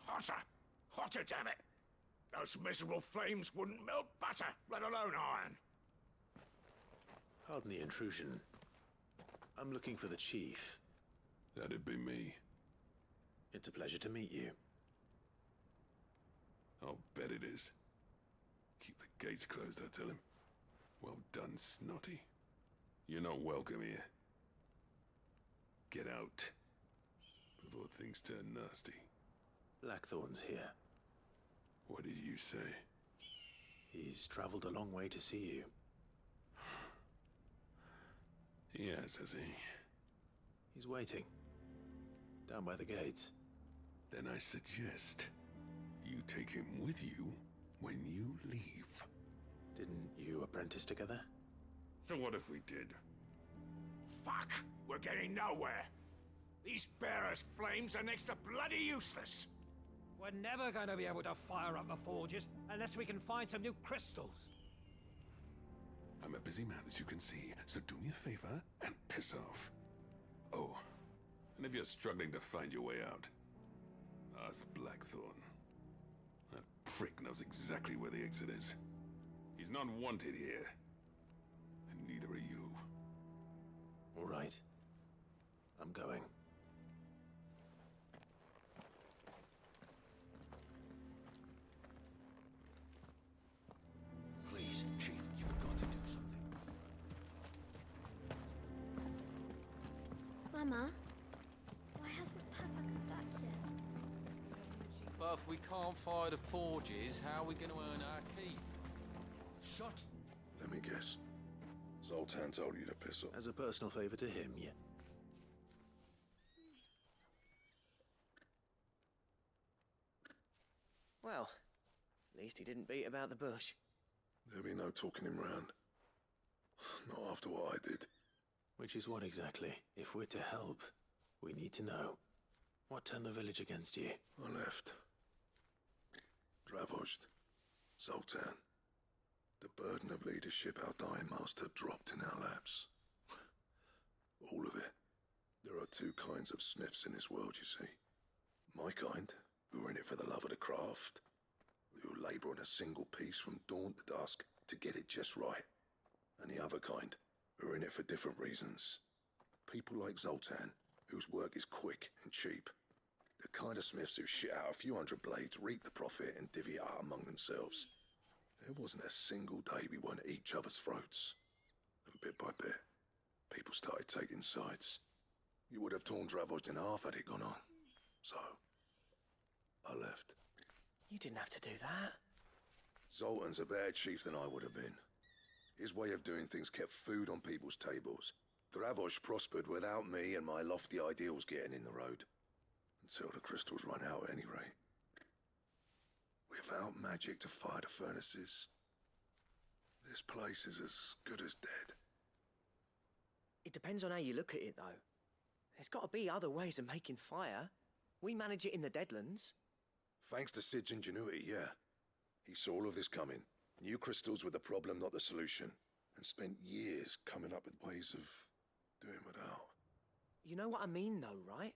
Hotter! Hotter, damn it! Those miserable flames wouldn't melt butter, let alone iron. Pardon the intrusion. I'm looking for the chief. That'd be me. It's a pleasure to meet you. I'll bet it is. Keep the gates closed, I tell him. Well done, Snotty. You're not welcome here. Get out. Before things turn nasty. Blackthorn's here. What did you say? He's traveled a long way to see you. Yes, has he? He's waiting. Down by the gates. Then I suggest you take him with you when you leave. Didn't you apprentice together? So what if we did? Fuck! We're getting nowhere! These bearers' flames are next to bloody useless! We're never going to be able to fire up the forges unless we can find some new crystals. I'm a busy man, as you can see, so do me a favor and piss off. Oh, and if you're struggling to find your way out, ask Blackthorn. That prick knows exactly where the exit is. He's not wanted here, and neither are you. All right. I'm going. Please, Chief, you've got to do something. Mama, why hasn't Papa come back yet? But if we can't fire the forges, how are we going to earn our keep? Shut. Let me guess. Zoltan told you to piss off. As a personal favor to him, yeah. Well, at least he didn't beat about the bush. There'll be no talking him round. Not after what I did. Which is what exactly? If we're to help, we need to know. What turned the village against you? I left. Dravozd. Zoltan. The burden of leadership our dying master dropped in our laps. All of it. There are two kinds of smiths in this world, you see. My kind, who are in it for the love of the craft, who labour on a single piece from dawn to dusk to get it just right. And the other kind, who are in it for different reasons. People like Zoltan, whose work is quick and cheap. The kind of smiths who shit out a few hundred blades, reap the profit, and divvy it out among themselves. There wasn't a single day we weren't at each other's throats. And bit by bit, people started taking sides. You would have torn Dravozd in half had it gone on. So, I left. You didn't have to do that. Zoltan's a better chief than I would have been. His way of doing things kept food on people's tables. Dravozd prospered without me and my lofty ideals getting in the road. Until the crystals run out at any rate. Without magic to fire the furnaces, this place is as good as dead. It depends on how you look at it, though. There's got to be other ways of making fire. We manage it in the Deadlands. Thanks to Sid's ingenuity, yeah. He saw all of this coming. Knew crystals were the problem, not the solution. And spent years coming up with ways of doing without. You know what I mean, though, right?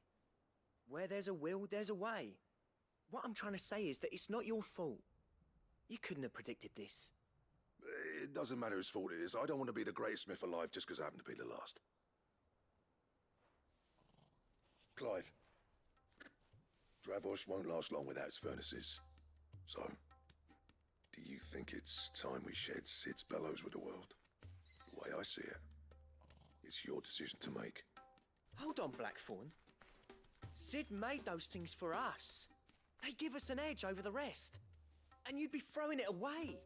Where there's a will, there's a way. What I'm trying to say is that it's not your fault. You couldn't have predicted this. It doesn't matter whose fault it is. I don't want to be the greatest smith alive just because I happen to be the last. Clive. Dravosh won't last long without its furnaces. So, do you think it's time we shared Sid's bellows with the world? The way I see it, it's your decision to make. Hold on, Blackthorn. Sid made those things for us. They give us an edge over the rest. And you'd be throwing it away.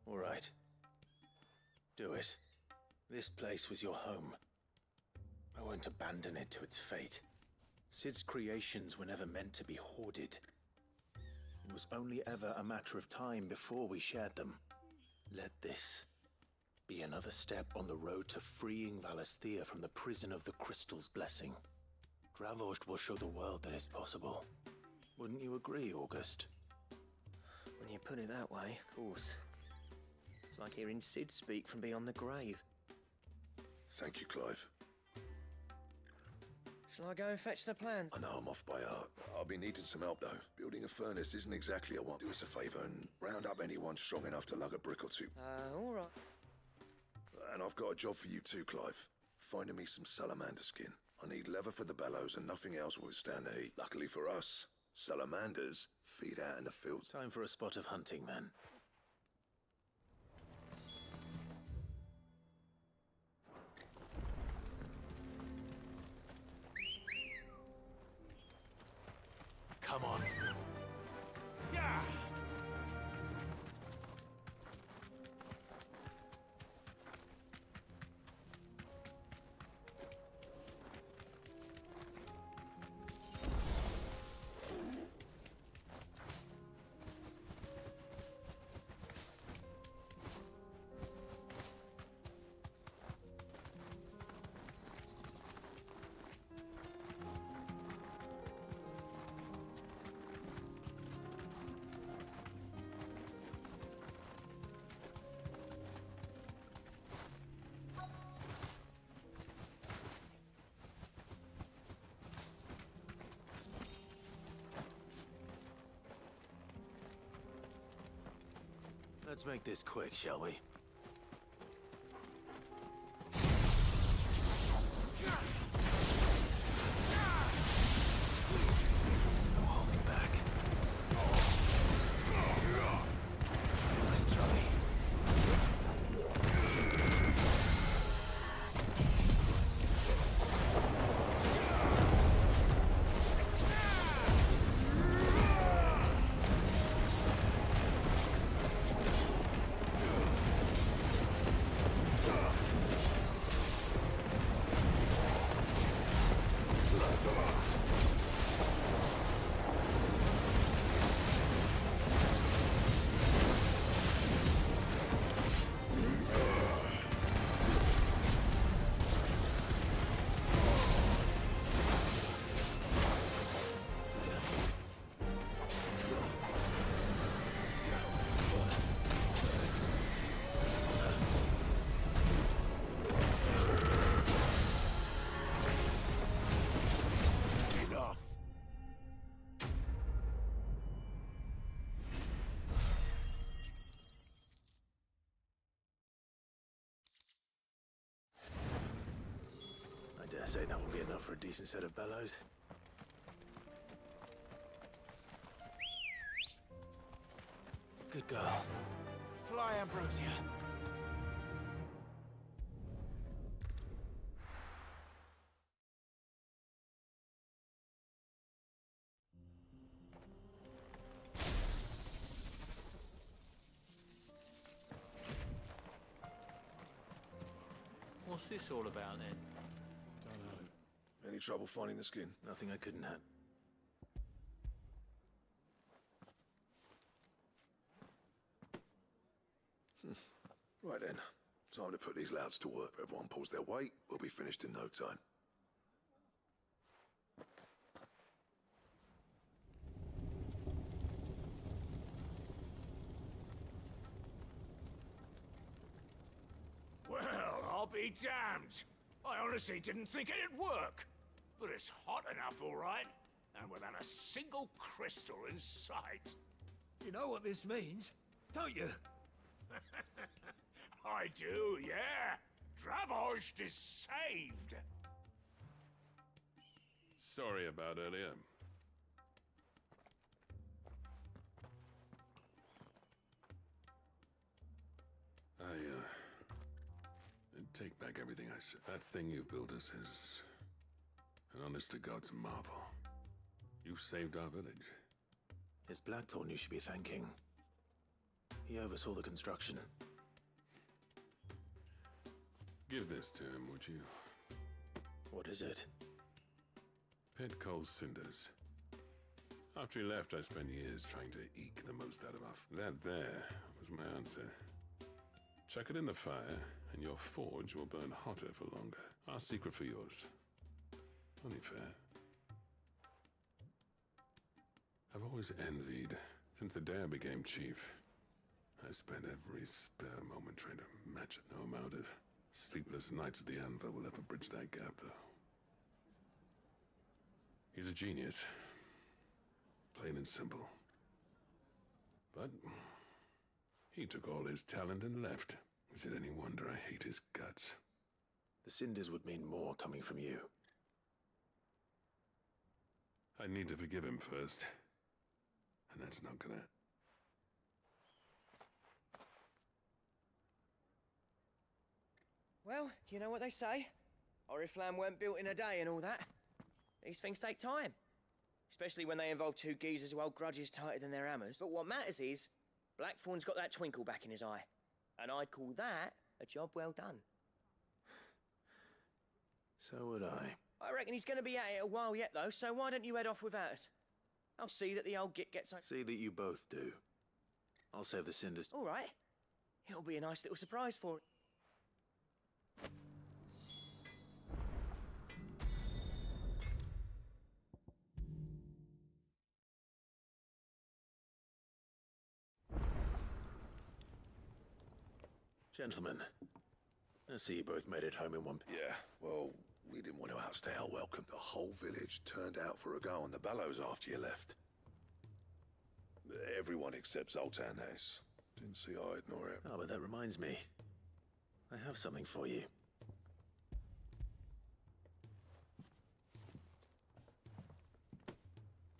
All right. Do it. This place was your home. I won't abandon it to its fate. Sid's creations were never meant to be hoarded. It was only ever a matter of time before we shared them. Let this be another step on the road to freeing Valisthea from the prison of the Crystal's blessing. Dravost will show the world that it's possible. Wouldn't you agree, August? When you put it that way, of course. It's like hearing Sid speak from beyond the grave. Thank you, Clive. Shall I go and fetch the plans? I know I'm off by heart. I'll be needing some help, though. Building a furnace isn't exactly a want. Do us a favour and round up anyone strong enough to lug a brick or two. All right. And I've got a job for you too, Clive. Finding me some salamander skin. I need leather for the bellows and nothing else will withstand the heat. Luckily for us, salamanders feed out in the fields. Time for a spot of hunting, then. Come on. Yeah! Let's make this quick, shall we? No holding back. Nice try. I dare say that will be enough for a decent set of bellows. Good girl. Fly, Ambrosia. What's this all about then? Don't know. Any trouble finding the skin? Nothing I couldn't have. Right then. Time to put these louds to work. If everyone pulls their weight, we'll be finished in no time. Well, I'll be damned. I honestly didn't think it'd work. But it's hot enough, all right. And without a single crystal in sight. You know what this means, don't you? I do, yeah. Dravost is saved. Sorry about earlier. I take back everything I said. That thing you built us is an honest-to-God's marvel. You've saved our village. It's Blackthorn you should be thanking. He oversaw the construction. Give this to him, would you? What is it? Pit coal cinders. After he left, I spent years trying to eke the most out of that there was my answer. Chuck it in the fire, and your forge will burn hotter for longer. Our secret for yours. Only fair. I've always envied, since the day I became chief. I spent every spare moment trying to match it. No amount of sleepless nights at the Anvil will ever bridge that gap, though. He's a genius. Plain and simple. But he took all his talent and left. Is it any wonder I hate his guts? The cinders would mean more coming from you. I need to forgive him first. And that's not gonna... Well, you know what they say. Oriflamme weren't built in a day and all that. These things take time. Especially when they involve two geezers who hold grudges tighter than their hammers. But what matters is, Blackthorn's got that twinkle back in his eye. And I'd call that a job well done. So would I. I reckon he's going to be at it a while yet, though, so why don't you head off without us? I'll see that the old git gets... See that you both do. I'll save the cinders. All right. It'll be a nice little surprise for it. Gentlemen, I see you both made it home in one... Yeah, well, we didn't want to outstay our welcome. The whole village turned out for a go on the bellows after you left. Everyone except Zoltan has. Didn't see I'd nor it. Oh, but that reminds me. I have something for you.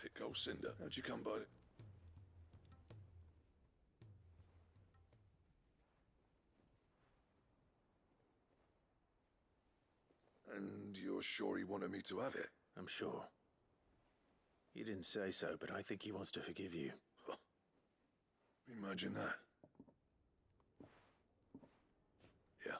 Pick old cinder. How'd you come by it? And you're sure he wanted me to have it? I'm sure. You didn't say so, but I think he wants to forgive you. Huh. Imagine that. Yeah.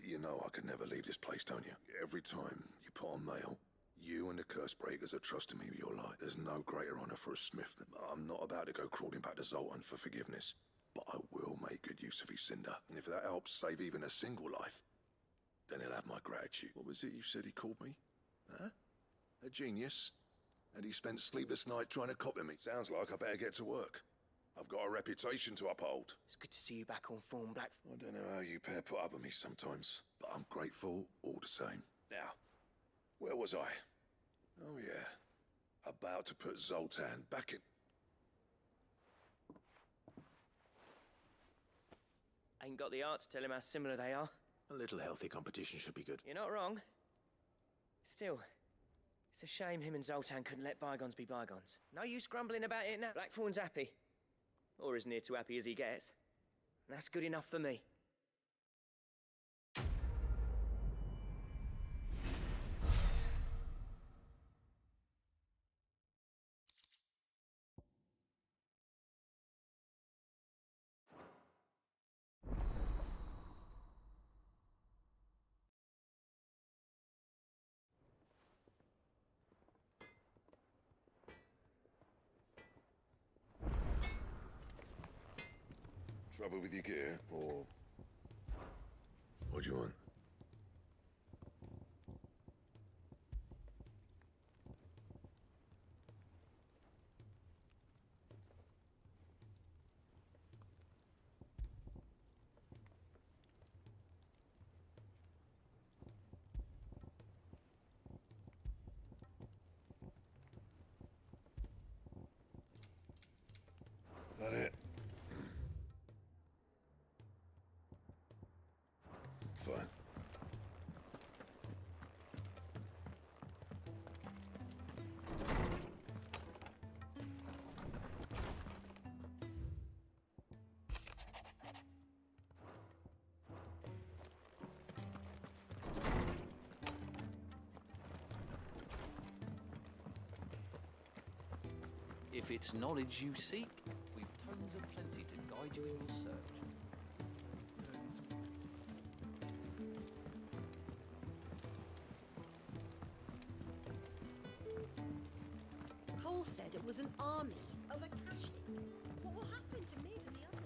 You know I could never leave this place, don't you? Every time you put on mail, you and the curse breakers are trusting me with your life. There's no greater honor for a smith than... I'm not about to go crawling back to Zoltan for forgiveness, but I will make good use of his cinder. And if that helps save even a single life, then he'll have my gratitude. What was it you said he called me? Huh? A genius? And he spent sleepless nights trying to copy me. Sounds like I better get to work. I've got a reputation to uphold. It's good to see you back on form, Black. I don't know how you pair put up with me sometimes, but I'm grateful all the same. Now, where was I? Oh yeah, about to put Zoltan back in... Ain't got the art to tell him how similar they are. A little healthy competition should be good. You're not wrong. Still, it's a shame him and Zoltan couldn't let bygones be bygones. No use grumbling about it now. Blackthorn's happy. Or as near to happy as he gets. And that's good enough for me. Trouble with your gear, or... What do you want? That it? Fine. If it's knowledge you seek, we've tomes of plenty to guide you in your search. Cole said it was an army of Akashi. What will happen to Mid and the others?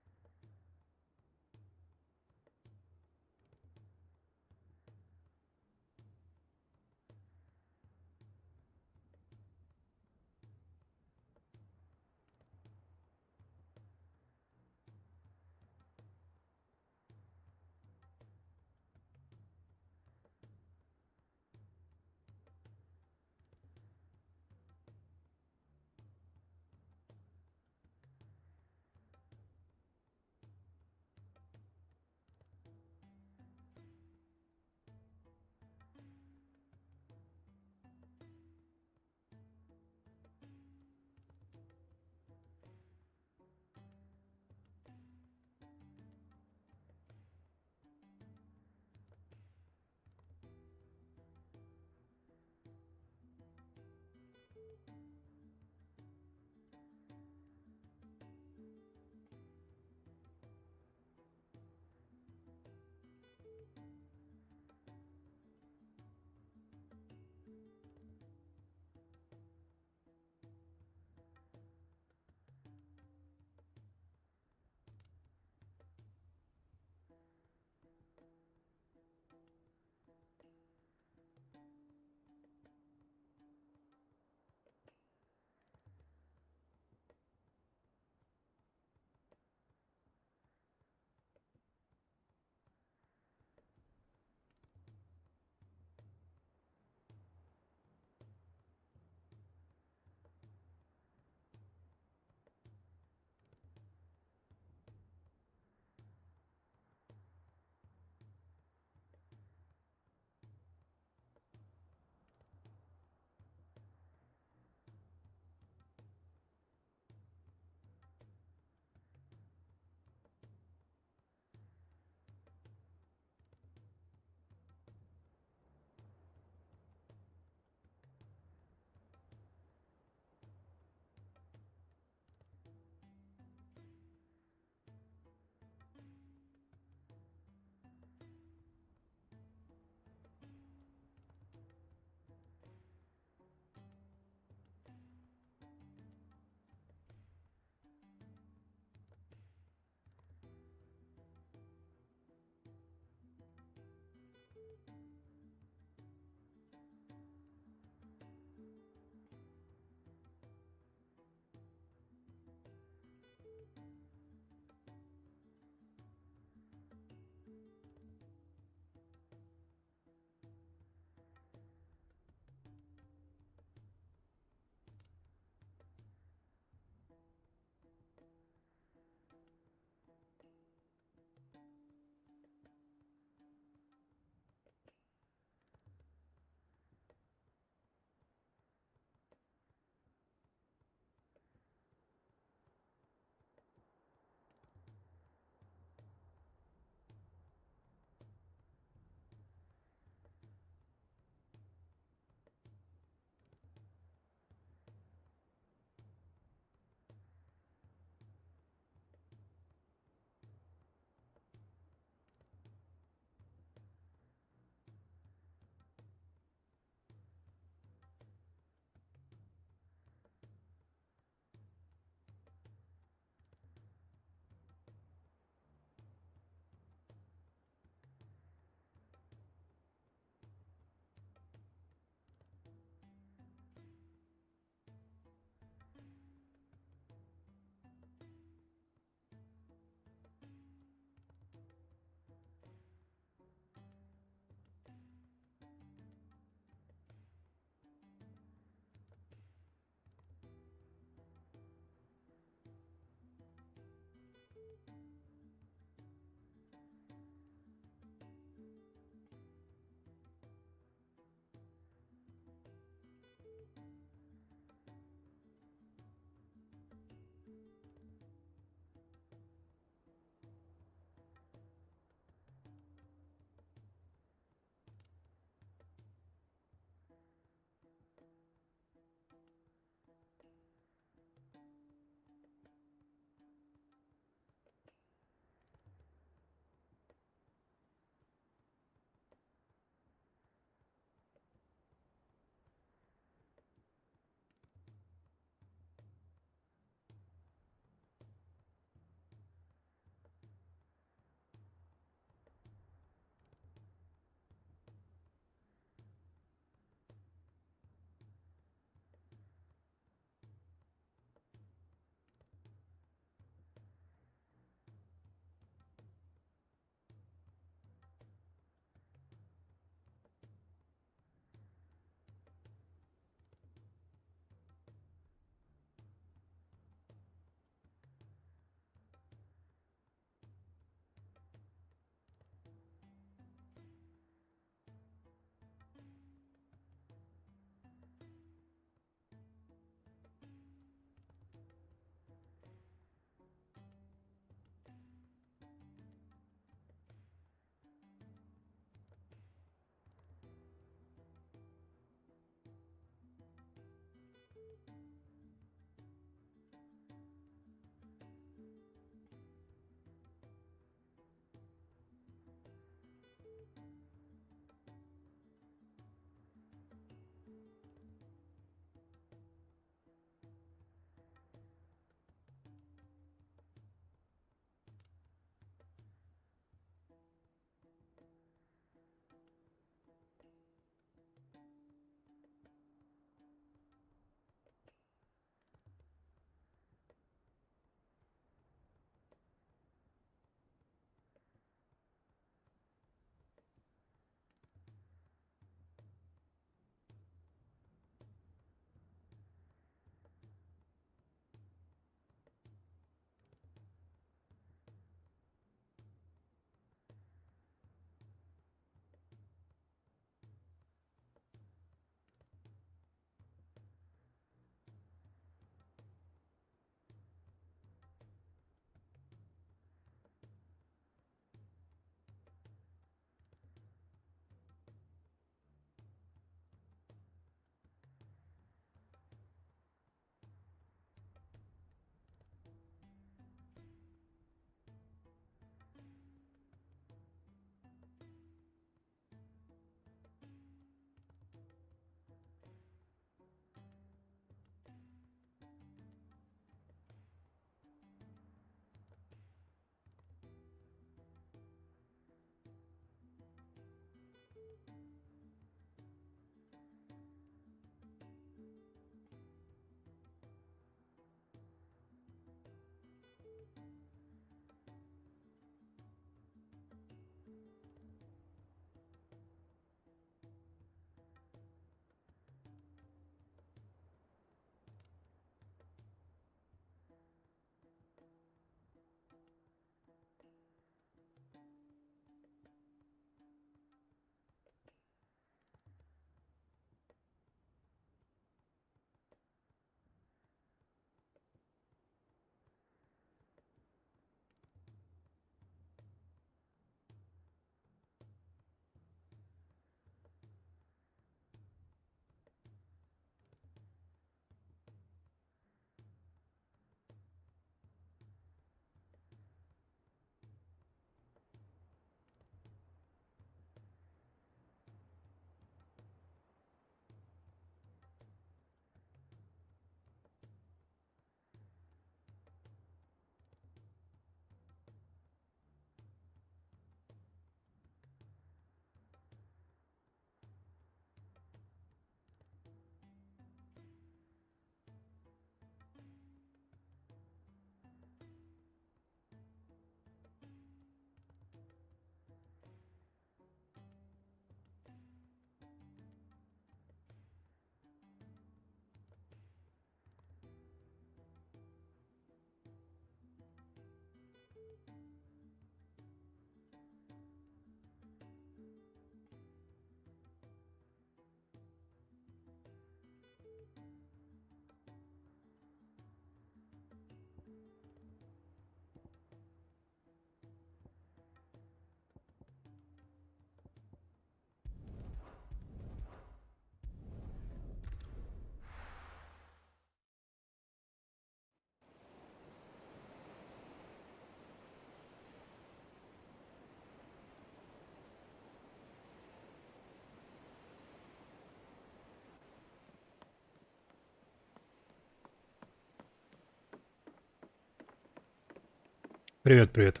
Привет, привет.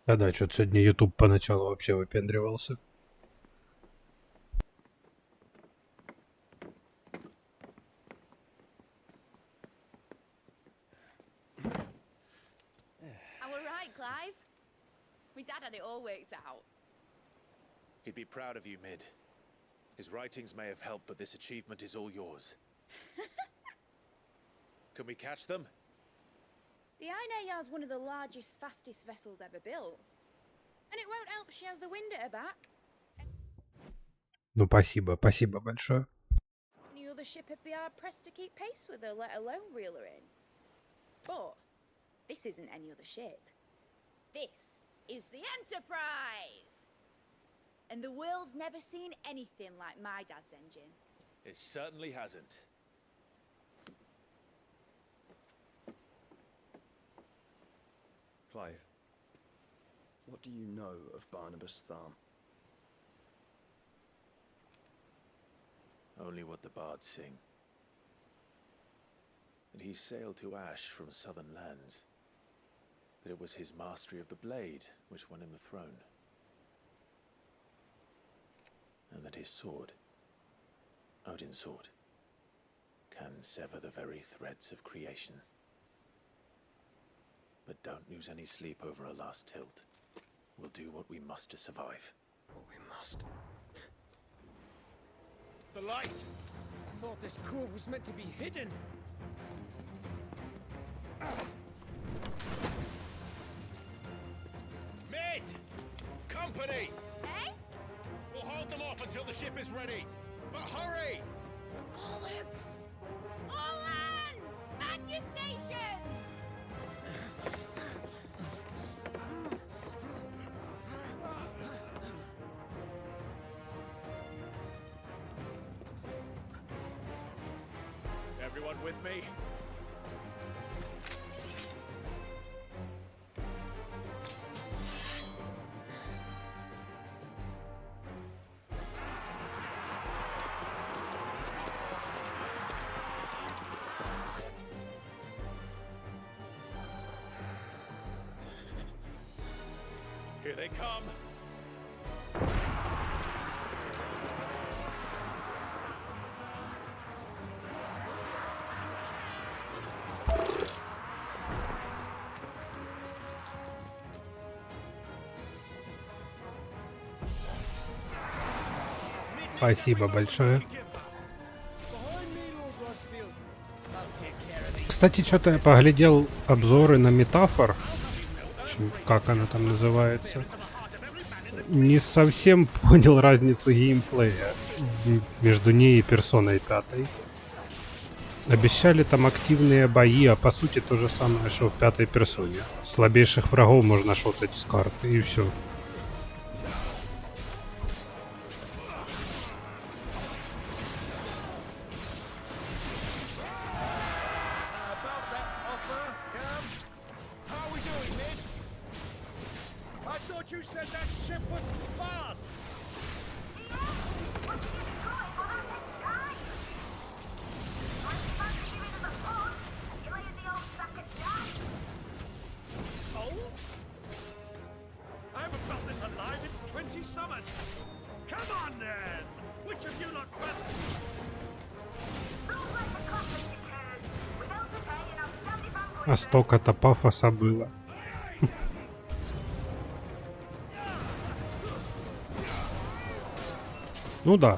Да, что-то сегодня YouTube поначалу вообще выпендривался. I were right, Clive. My dad had it all worked out. He'd be proud of you, Mid. His writings may have helped, but this achievement is all yours. Can we catch them? The Aina is one of the largest, fastest vessels ever built. And it won't help she has the wind at her back. Ну, спасибо большое. Any other ship would be hard-pressed to keep pace with her, let alone reel her in. But this isn't any other ship. This is the Enterprise! And the world's never seen anything like my dad's engine. It certainly hasn't. Clive, what do you know of Barnabas Tharm? Only what the bards sing. That he sailed to Ash from southern lands. That it was his mastery of the blade which won him the throne. And that his sword, Odin's sword, can sever the very threads of creation. But don't lose any sleep over a last tilt. We'll do what we must to survive. What we must. The light! I thought this cove was meant to be hidden. Mid! Company! Eh? We'll hold them off until the ship is ready. But hurry! Alex! All hands! Man your stations! Everyone with me? Here they come. Спасибо большое. Кстати, что-то я поглядел обзоры на метафор. Как она там называется. Не совсем понял разницу геймплея между ней и персоной 5. Обещали там активные бои, а по сути то же самое, что в 5-й персоне. Слабейших врагов можно шотать с карты и все. А столько-то пафоса было. Ну да,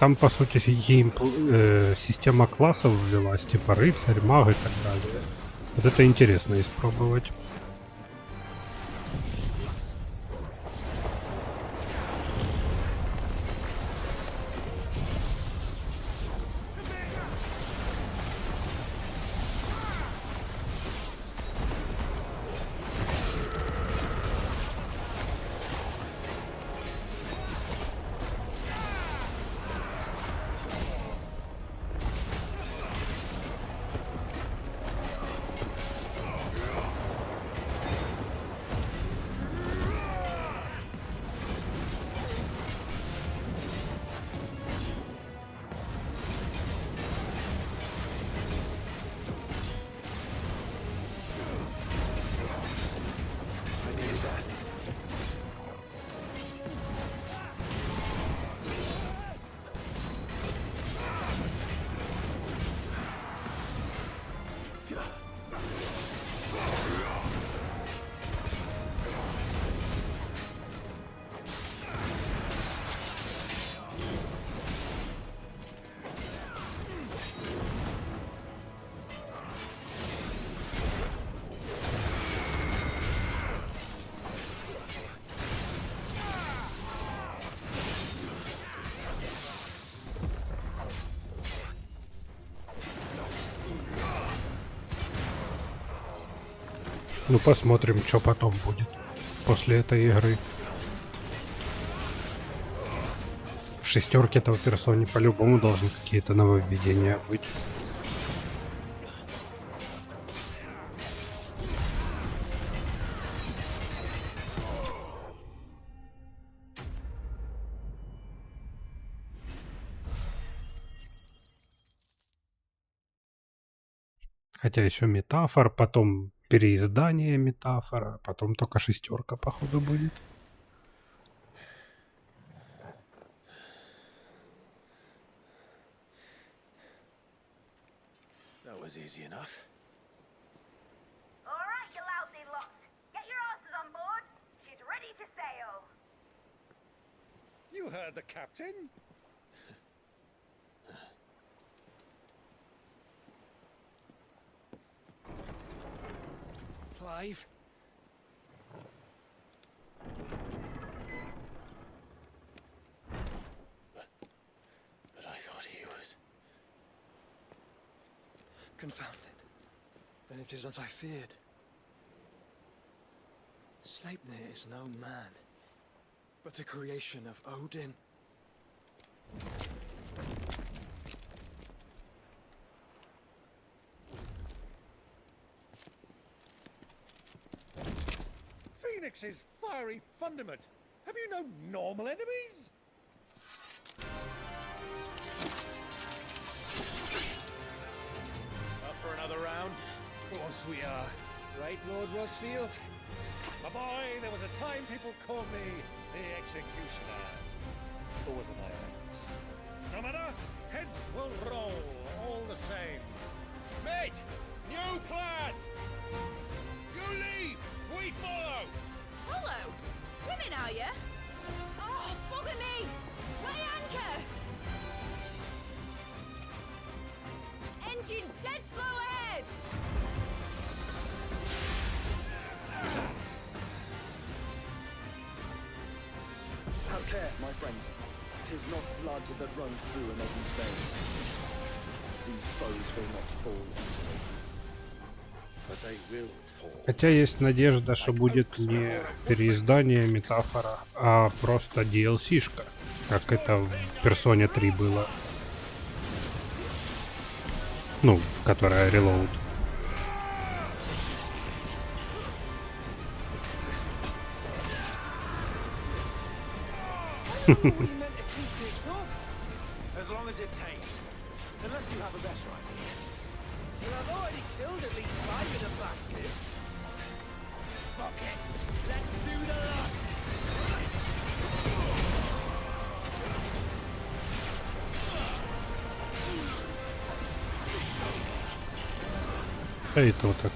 там по сути система классов ввелась, типа рыцарь, маг и так далее. Вот это интересно испробовать. Ну, посмотрим, что потом будет после этой игры. В шестерке-то в персоне по-любому должны какие-то нововведения быть. Хотя еще метафор, потом переиздание метафора, потом только шестерка, походу, будет. That was easy enough. All right, you lousy lot. Get your asses on board. She's ready to sail. You heard the captain? Clive? But I thought he was... Confounded. Then it is as I feared. Sleipnir is no man, but a creation of Odin. Phoenix's fiery fundament. Have you no normal enemies? Up for another round? Of course we are. Right, Lord Rosfield? My boy, there was a time people called me the Executioner. Or was it my axe? No matter, heads will roll all the same. Mate! New plan! You leave! We follow! Follow? Swimming, are you? Oh, bugger me! Weigh anchor! Engine's dead slow ahead! Have care, my friends. 'Tis not blood that runs through an Odin's veins. These foes will not fall easily. But they will fall. Хотя есть надежда, что будет не переиздание метафора, а просто DLC-шка, как это в Персоне 3 было. Ну, в которой Reload. As long as it takes. Unless you have a better idea. Well, I've already killed at least 5 of the bastards. Fuck it. Let's do the lot. Да и то так.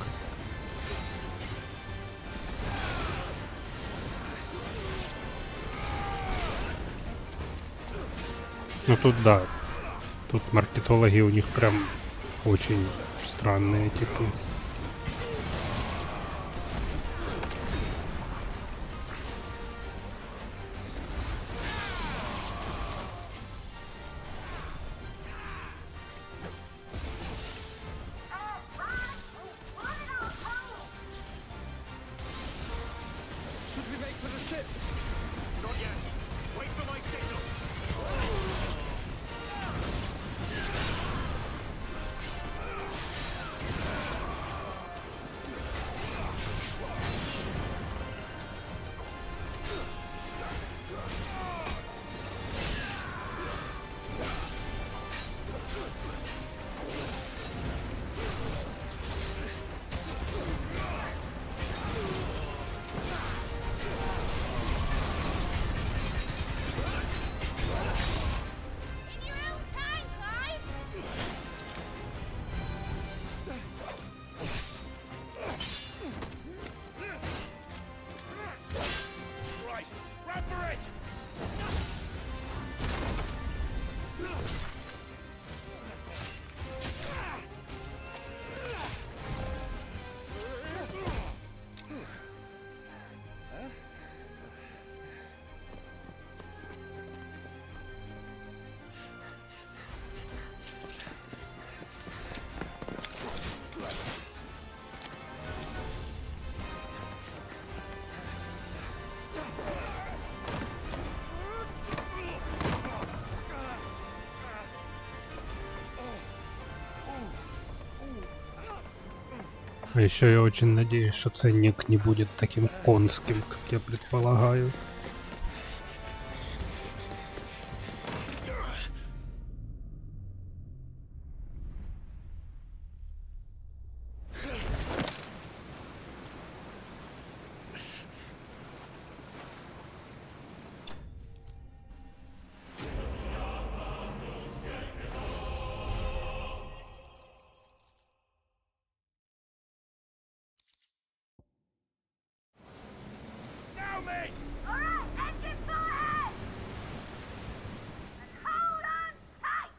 Ну тут да. Тут маркетологи у них прям очень странные типы. Should we make for the ship? Not yet. Wait for my signal. А еще я очень надеюсь, что ценник не будет таким конским, как я предполагаю. Now, mate! Alright, engine full ahead! And hold on tight!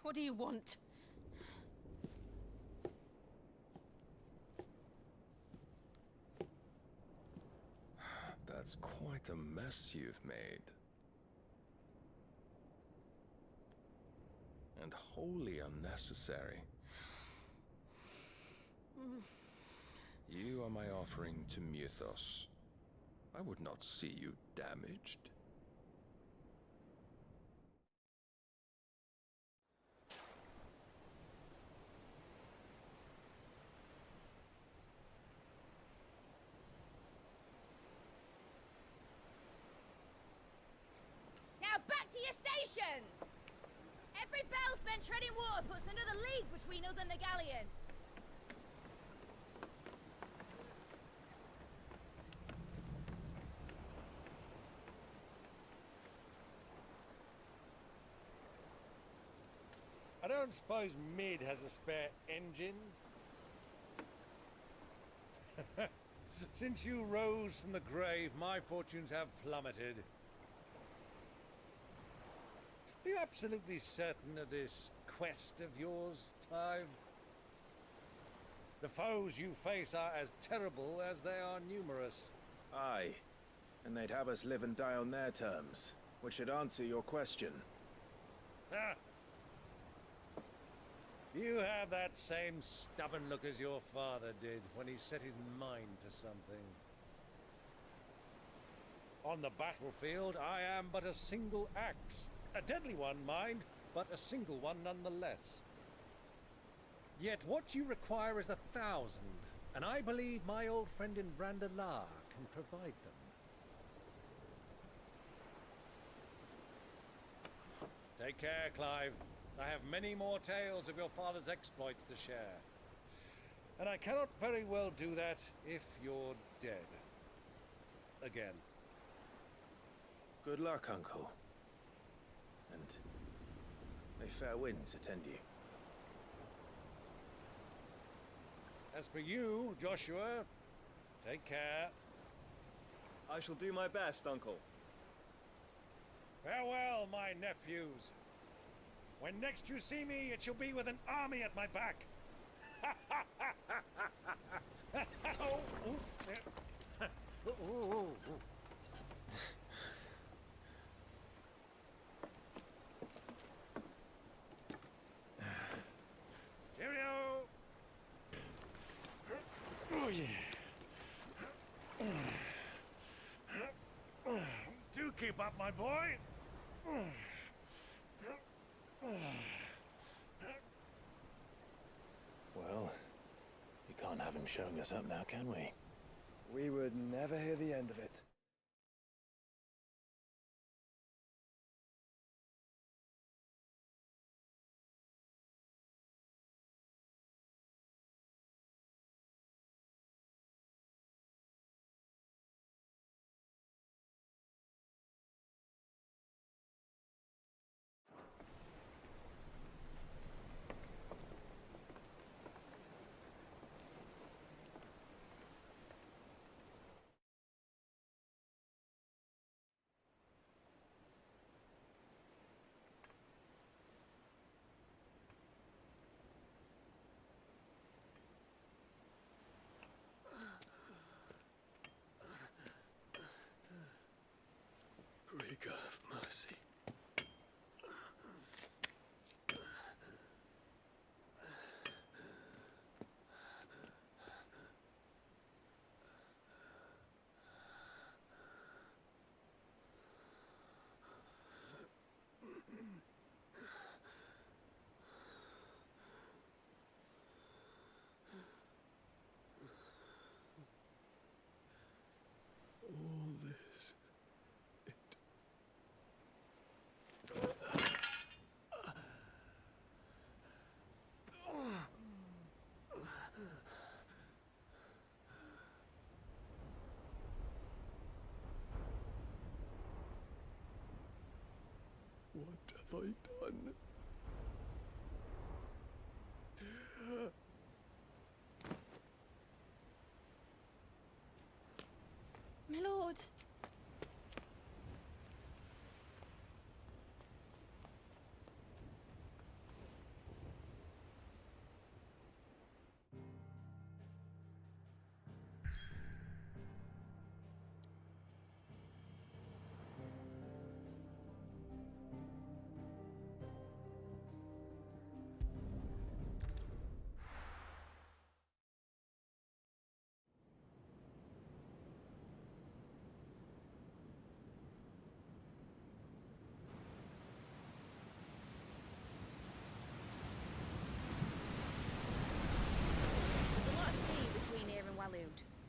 What do you want? That's quite a mess you've made. And wholly unnecessary. You are my offering to Mythos. I would not see you damaged. Now back to your stations! Every bell spent treading water puts another league between us and the galleon. I don't suppose Mid has a spare engine? Since you rose from the grave, my fortunes have plummeted. Are you absolutely certain of this quest of yours, Clive? The foes you face are as terrible as they are numerous. Aye. And they'd have us live and die on their terms, which should answer your question. Ah. You have that same stubborn look as your father did when he set his mind to something. On the battlefield, I am but a single axe. A deadly one, mind, but a single one nonetheless. Yet what you require is 1,000, and I believe my old friend in Brandalar can provide them. Take care, Clive. I have many more tales of your father's exploits to share. And I cannot very well do that if you're dead. Again. Good luck, Uncle. And may fair winds attend you. As for you, Joshua, take care. I shall do my best, Uncle. Farewell, my nephews. When next you see me, it shall be with an army at my back. Cheerio! Oh, yeah. Do keep up, my boy. Well, we can't have him showing us up now, can we? We would never hear the end of it. Maker of mercy. All this, what have I done? My lord.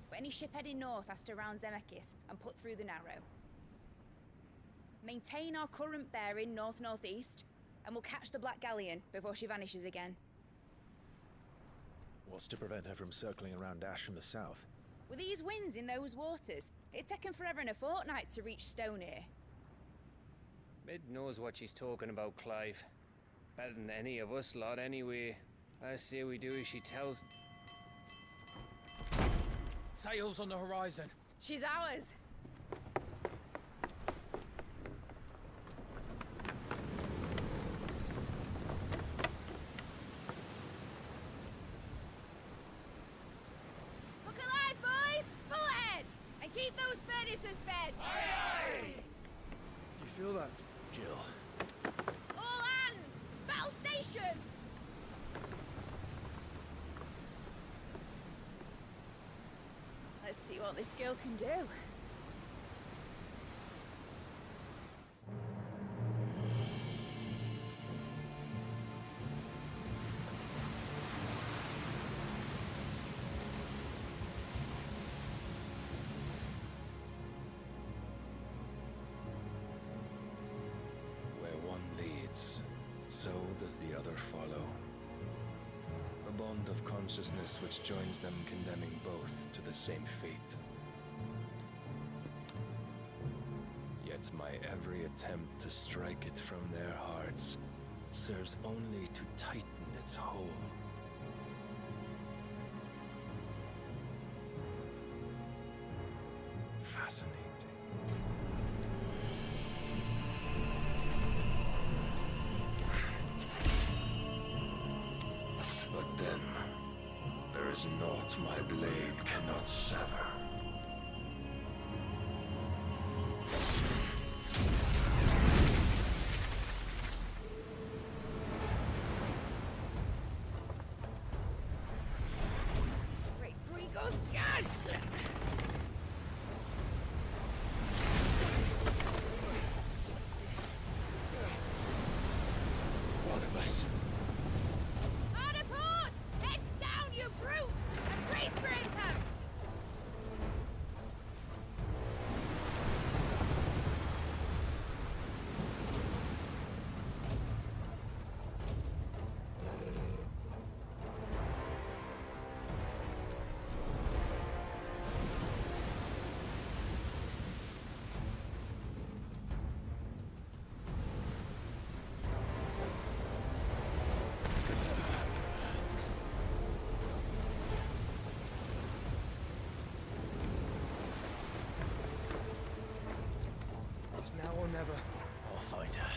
But any ship heading north has to round Zemeckis and put through the Narrow. Maintain our current bearing north-northeast, and we'll catch the Black Galleon before she vanishes again. What's to prevent her from circling around Ash from the south? With these winds in those waters, it'd taken forever and a fortnight to reach Stonehere. Mid knows what she's talking about, Clive. Better than any of us lot, anyway. I say we do as she tells. Sails on the horizon. She's ours. Look alive, boys! Full ahead! And keep those Bernices fed! Aye, aye! Do you feel that? Jill. All hands! Battle stations! Let's see what this girl can do. Where one leads, so does the other follow. The bond of consciousness which joins them condemning both to the same fate. Yet my every attempt to strike it from their hearts serves only to tighten its hold. Fascinating. But then, there is naught my blade cannot sever. Great Gregor's gas! One of us. Hard port! Heads down, you brutes! And brace for impact! It's now or never. I'll find her.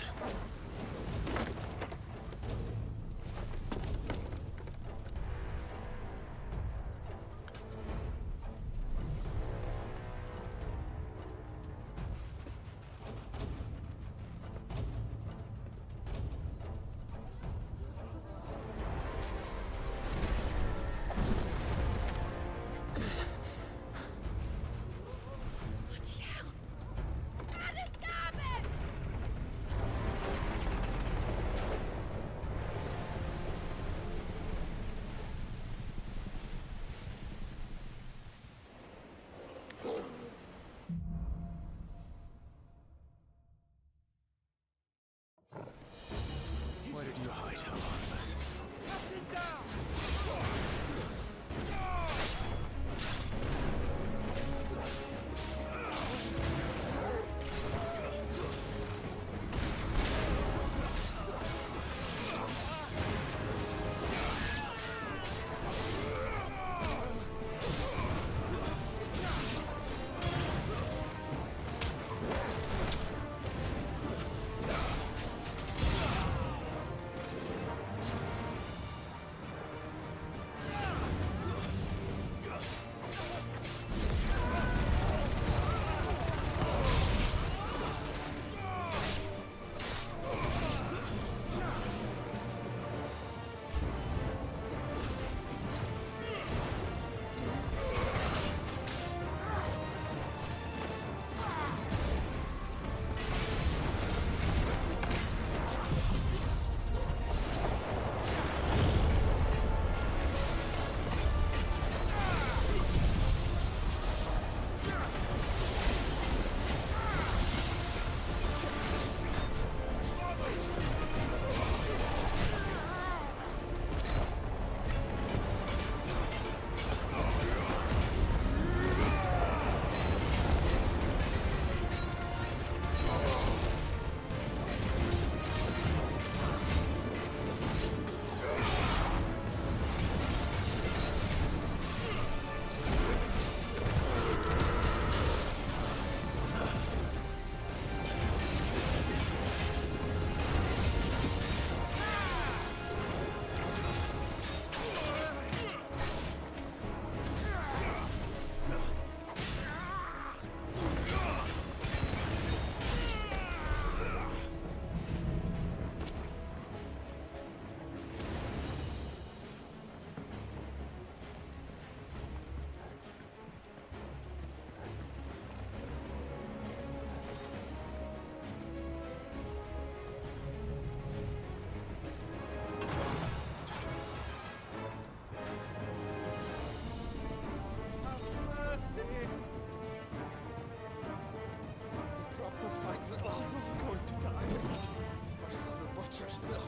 our spill.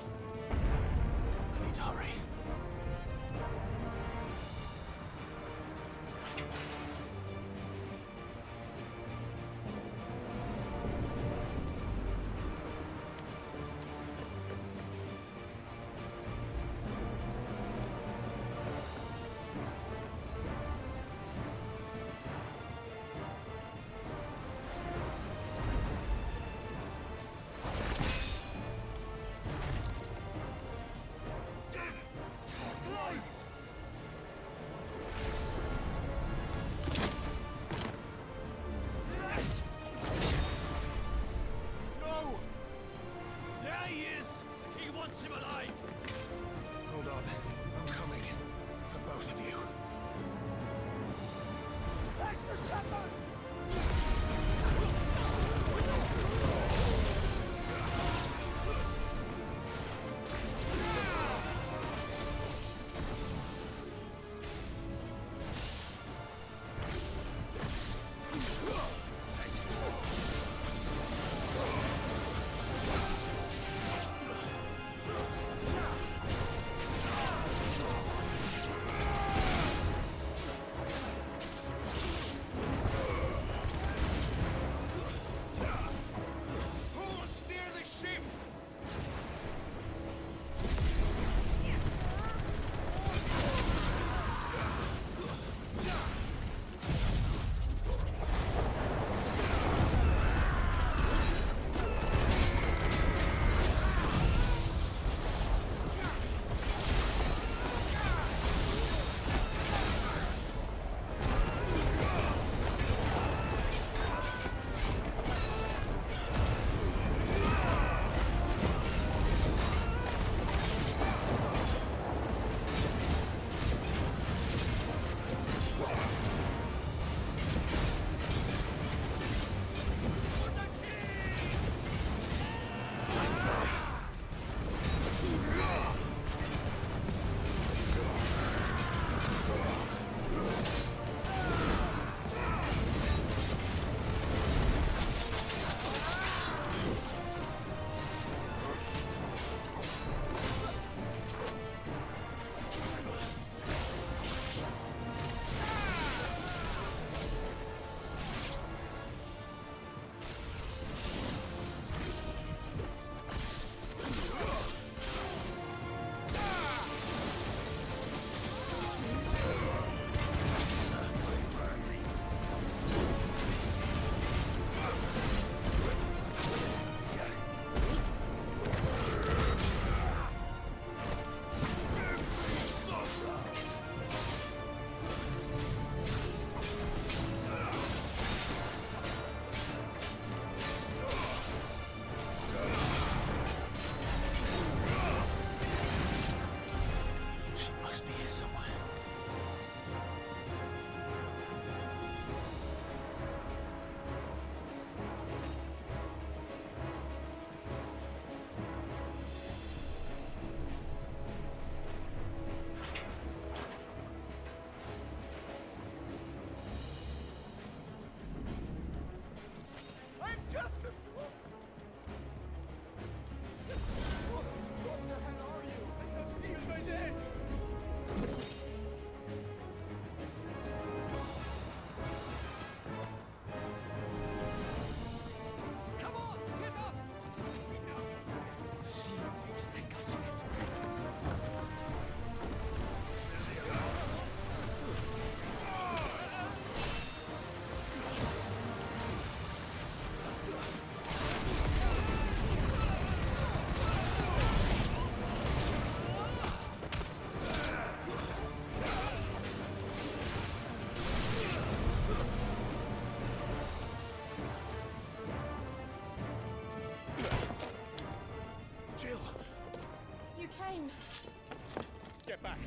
I need to hurry. Him alive! Hold on. I'm coming. For both of you. Extra shepherds! came. Get back.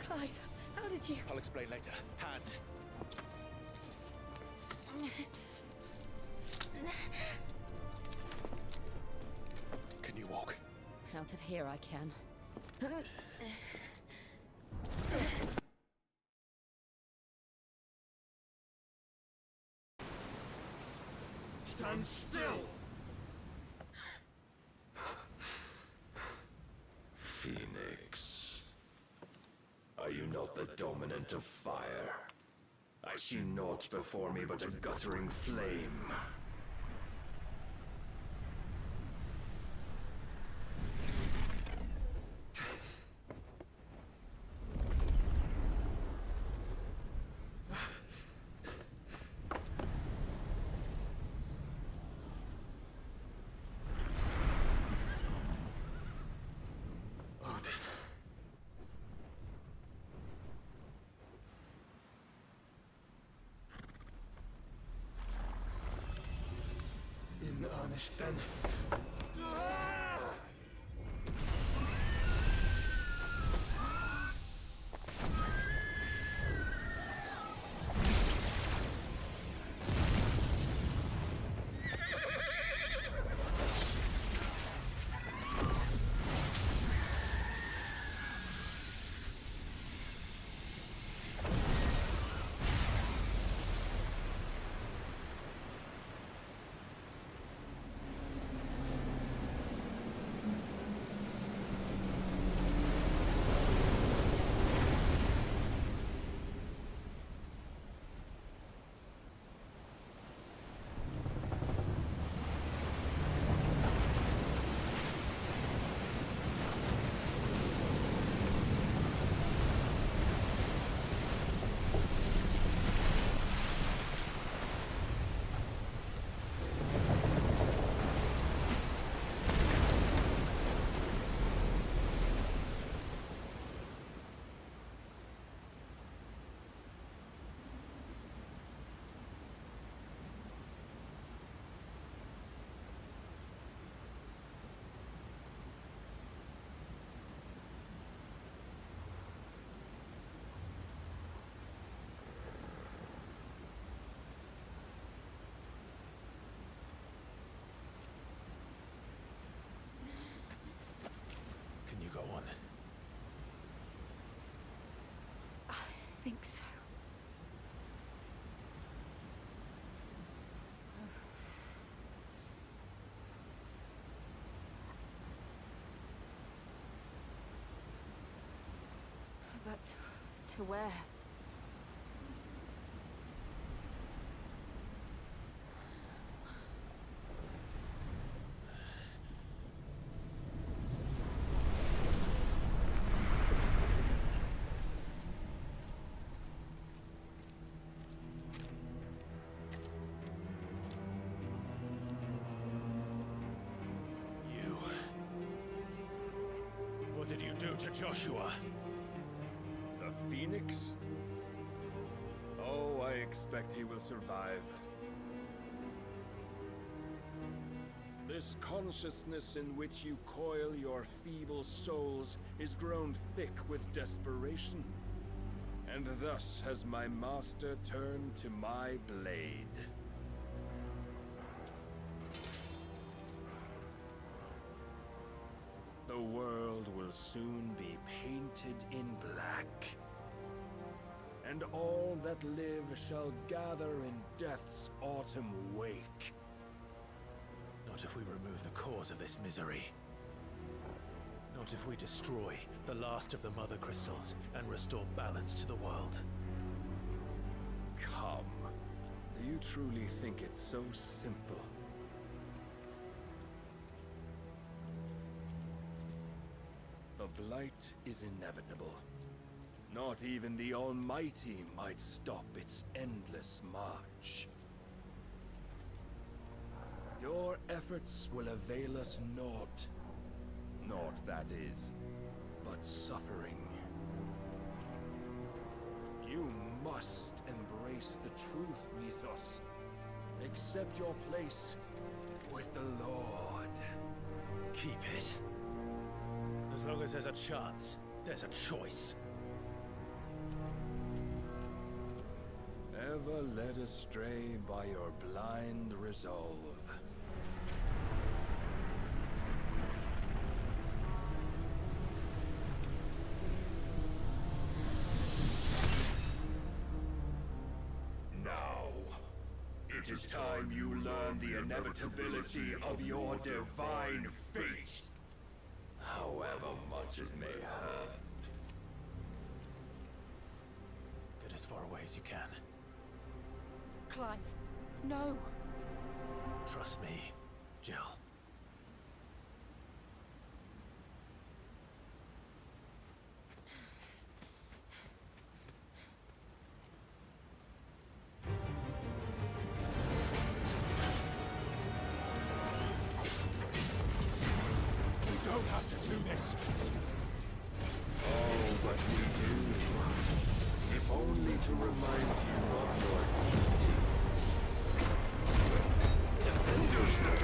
Clive, how did you... I'll explain later. Hands. Can you walk? Out of here I can. Stand still! Phoenix. Are you not the dominant of fire? I see naught before me but a guttering flame. In earnest, then. Can you go on? I think so. But to where? You... What did you do to Joshua? The Phoenix? Oh, I expect he will survive. This consciousness in which you coil your feeble souls is grown thick with desperation. And thus has my master turned to my blade. The world will soon be painted in black. And all that live shall gather in death's autumn wake. Not if we remove the cause of this misery. Not if we destroy the last of the Mother Crystals and restore balance to the world. Come. Do you truly think it's so simple? The blight is inevitable. Not even the Almighty might stop its endless march. Your efforts will avail us naught. Naught, that is, but suffering. You must embrace the truth, Mythos. Accept your place with the Lord. Keep it. As long as there's a chance, there's a choice. Ever led astray by your blind resolve. Now, It is time you learn the inevitability of your divine fate. However much it may hurt. Get as far away as you can. Clive, no. Trust me, Jill. We don't have to do this. Oh, but we do. If only to remind you of your duty. Defend yourself.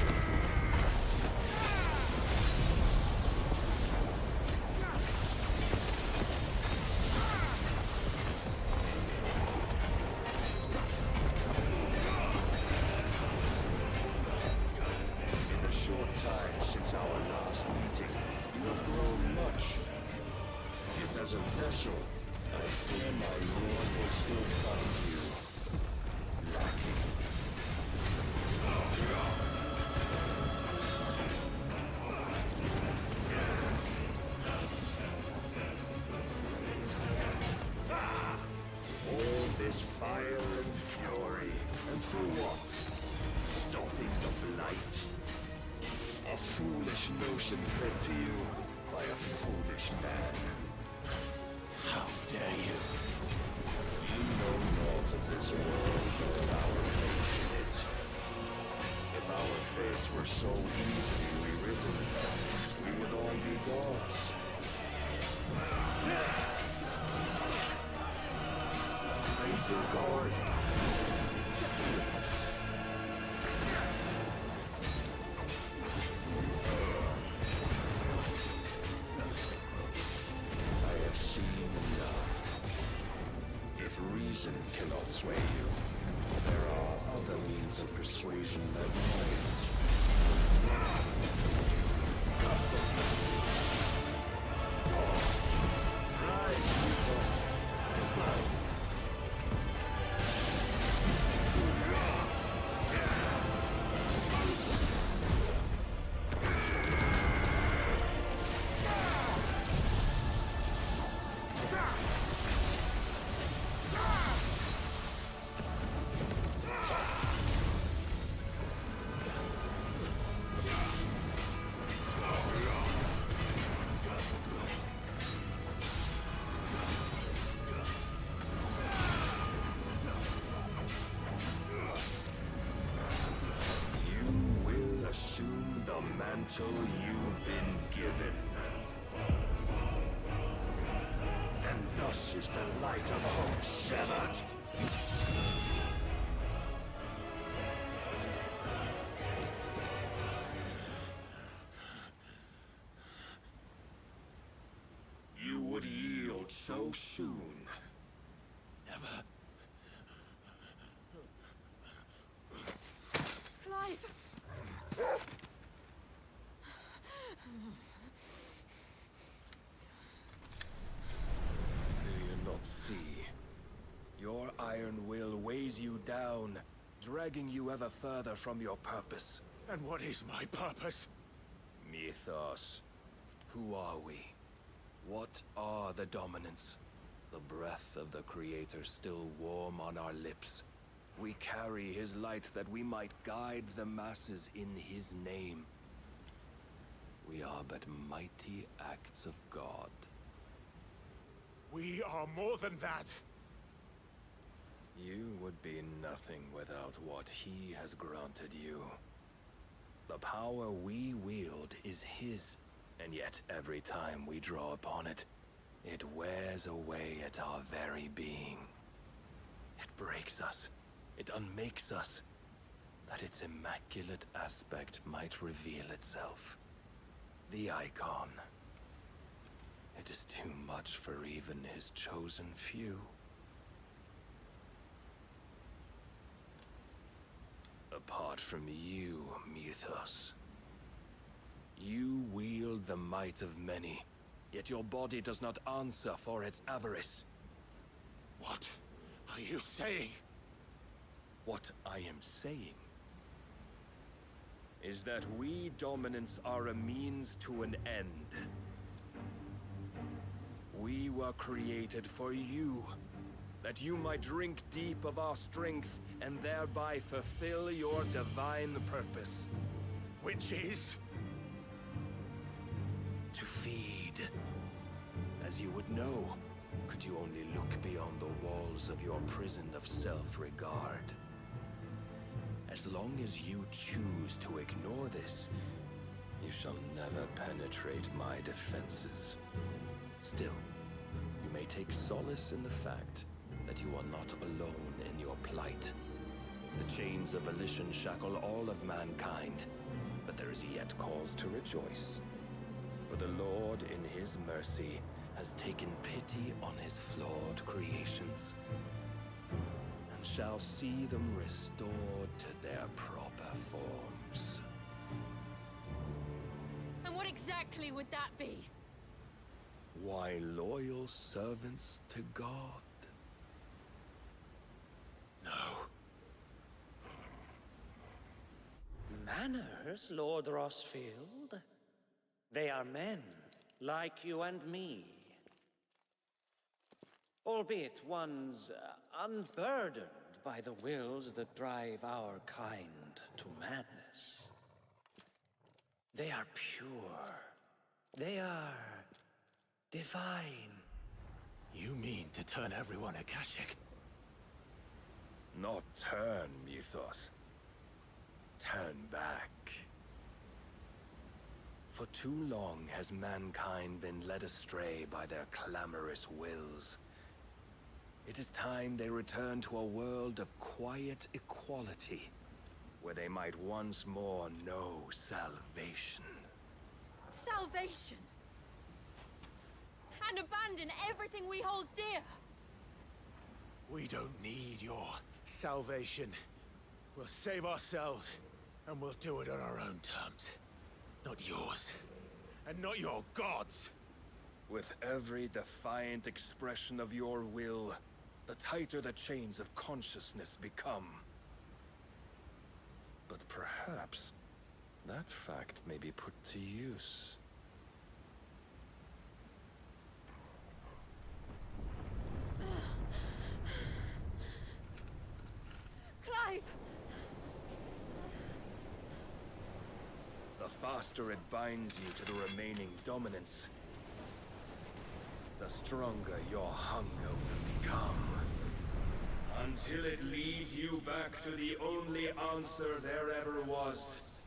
In the short time since our last meeting, you have grown much. Yet as a vessel, I fear my lord will still find you lacking. All this fire and fury, and for what? Stopping the blight. A foolish notion fed to you by a foolish man. How dare you? You know naught of this world or our place in it. If our fates were so easily rewritten, we would all be gods. Raise your guard. I have seen enough. If reason cannot sway you, there are other means of persuasion that might. Rise, you must, to fly. Mantle you've been given. And thus is the light of hope severed. You would yield so soon. Never. Clive! Do you not see? Your iron will weighs you down, dragging you ever further from your purpose. And what is my purpose? Mythos. Who are we? What are the dominants? The breath of the Creator still warm on our lips. We carry his light that we might guide the masses in his name. We are but mighty acts of God. We are more than that. You would be nothing without what he has granted you. The power we wield is his, and yet every time we draw upon it, it wears away at our very being. It breaks us, it unmakes us, that its immaculate aspect might reveal itself. The icon. It is too much for even his chosen few. Apart from you, Mythos. You wield the might of many, yet your body does not answer for its avarice. What are you saying? What I am saying is that we dominants are a means to an end. We were created for you, that you might drink deep of our strength and thereby fulfill your divine purpose. Which is? To feed. As you would know, could you only look beyond the walls of your prison of self-regard. As long as you choose to ignore this, you shall never penetrate my defenses. Still, you may take solace in the fact that you are not alone in your plight. The chains of volition shackle all of mankind, but there is yet cause to rejoice. For the Lord, in his mercy, has taken pity on his flawed creations, and shall see them restored to their proper forms. And what exactly would that be? Why, loyal servants to God. No. Manners, Lord Rossfield? They are men, like you and me. Albeit ones unburdened by the wills that drive our kind to madness. They are pure. They are divine. You mean to turn everyone Akashic? Not turn, Mythos. Turn back. For too long has mankind been led astray by their clamorous wills. It is time they return to a world of quiet equality, where they might once more know salvation. Salvation! And abandon everything we hold dear! We don't need your salvation. We'll save ourselves, and we'll do it on our own terms. Not yours. And not your gods! With every defiant expression of your will, the tighter the chains of consciousness become. But perhaps that fact may be put to use. Clive! The faster it binds you to the remaining dominance, the stronger your hunger will become. Until it leads you back to the only answer there ever was.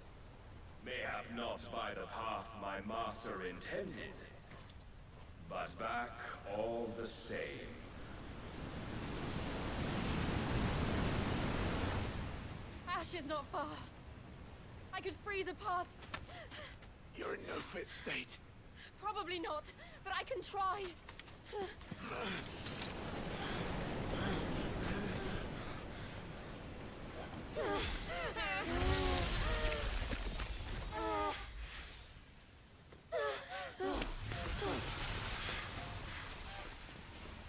Mayhap not by the path my master intended, but back all the same. Ash is not far. I could freeze a path. You're in no fit state. Probably not, but I can try.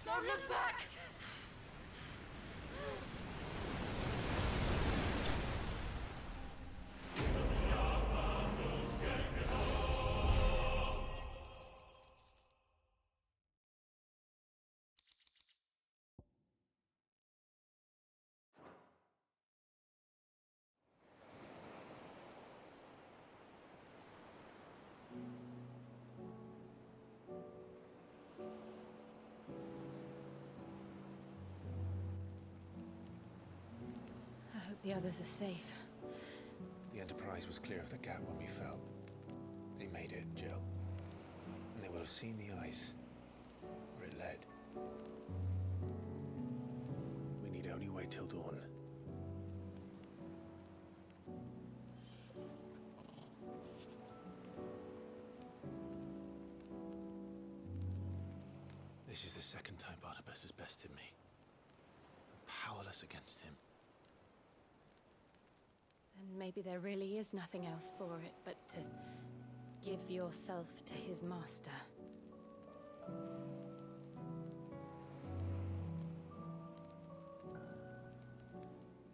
Don't look back! I hope the others are safe. The Enterprise was clear of the gap when we fell. They made it, Jill. And they will have seen the ice, where it led. We need only wait till dawn. This is the second time Barnabas has bested me. I'm powerless against him. And maybe there really is nothing else for it but to give yourself to his master.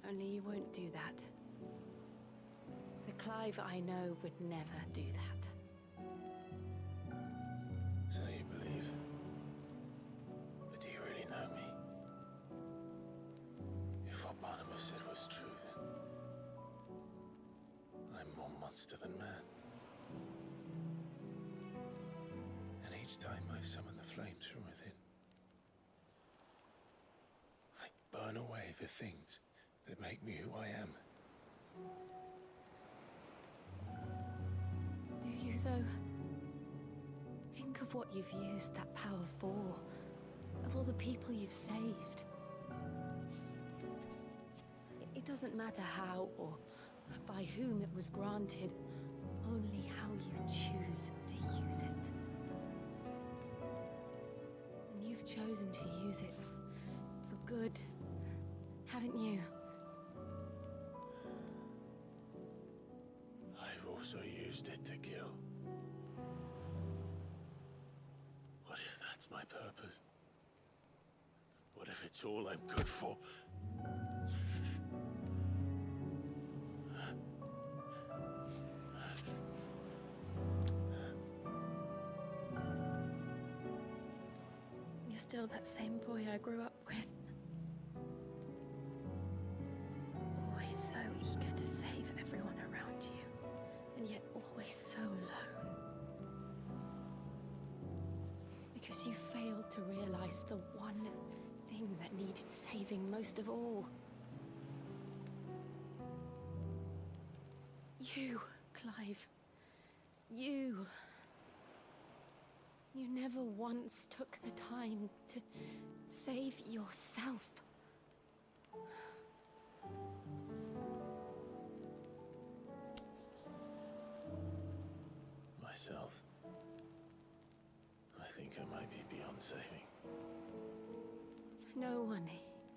Only you won't do that. The Clive I know would never do that. So you believe? But do you really know me? If what Barnabas said was true, then I'm more monster than man. And each time I summon the flames from within, I burn away the things that make me who I am. Do you, though? Think of what you've used that power for. Of all the people you've saved. It doesn't matter how or by whom it was granted, only how you choose to use it. And you've chosen to use it for good, haven't you? I've also used it to kill. What if that's my purpose? What if it's all I'm good for? You're still that same boy I grew up with. Always so eager to save everyone around you, and yet always so alone. Because you failed to realize the one thing that needed saving most of all. You, Clive. You. You never once took the time to save yourself. Myself? I think I might be beyond saving. No one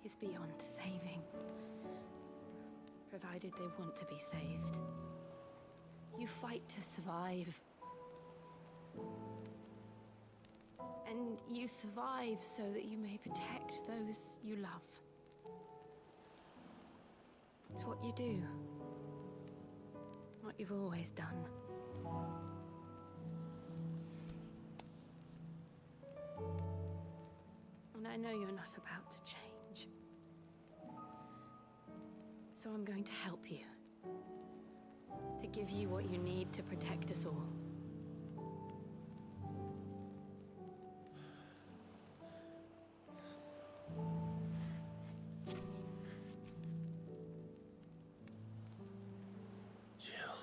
is beyond saving, provided they want to be saved. You fight to survive. And you survive so that you may protect those you love. It's what you do. What you've always done. And I know you're not about to change. So I'm going to help you. To give you what you need to protect us all. Jill.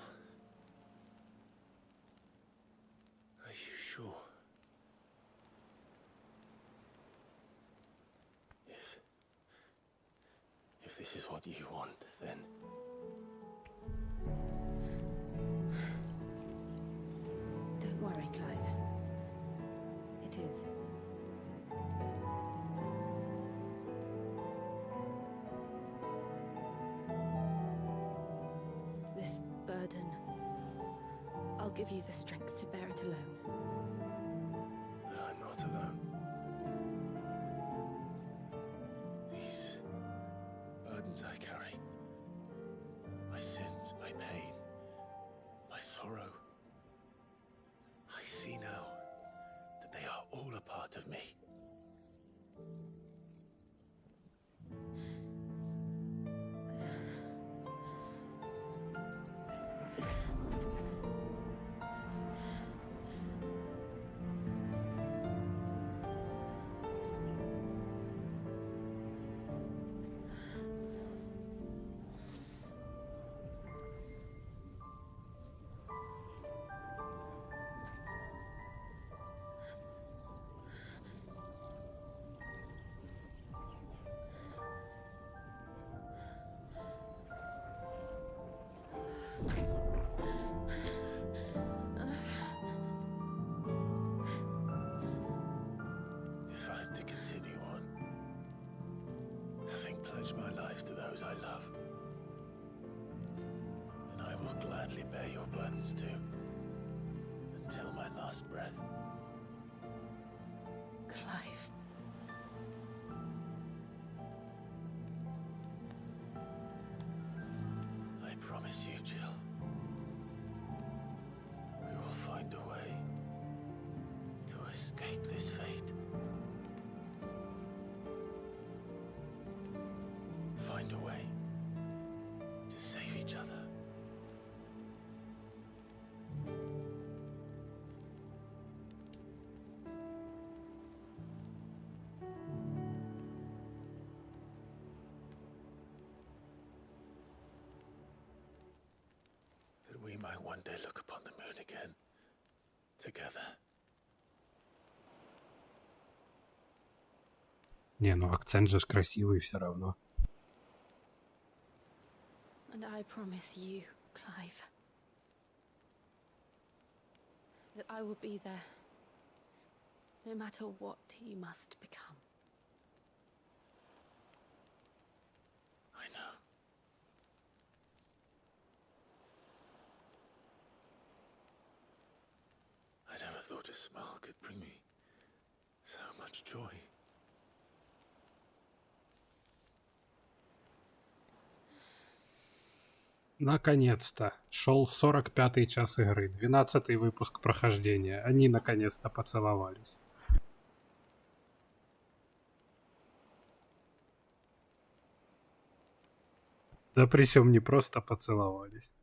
Are you sure? If this is what you want, then... Don't worry, Clive. It is. This burden, I'll give you the strength to bear it alone. But I'm not alone. These burdens I carry, my sins, my pain, my sorrow, I see now that they are all a part of me. If I'm to continue on, having pledged my life to those I love, then I will gladly bear your burdens too, until my last breath. Clive. promise you, Jill. We will find a way to escape this fate. Find a way to save each other. That we might one day look upon the moon again, together. Не, ну акцент же ж красивый все равно. And I promise you, Clive, that I will be there, no matter what you must become. I know. I never thought a smile could bring me so much joy. Наконец-то. Шел 45-й час игры, 12-й выпуск прохождения. Они наконец-то поцеловались. Да причем не просто поцеловались.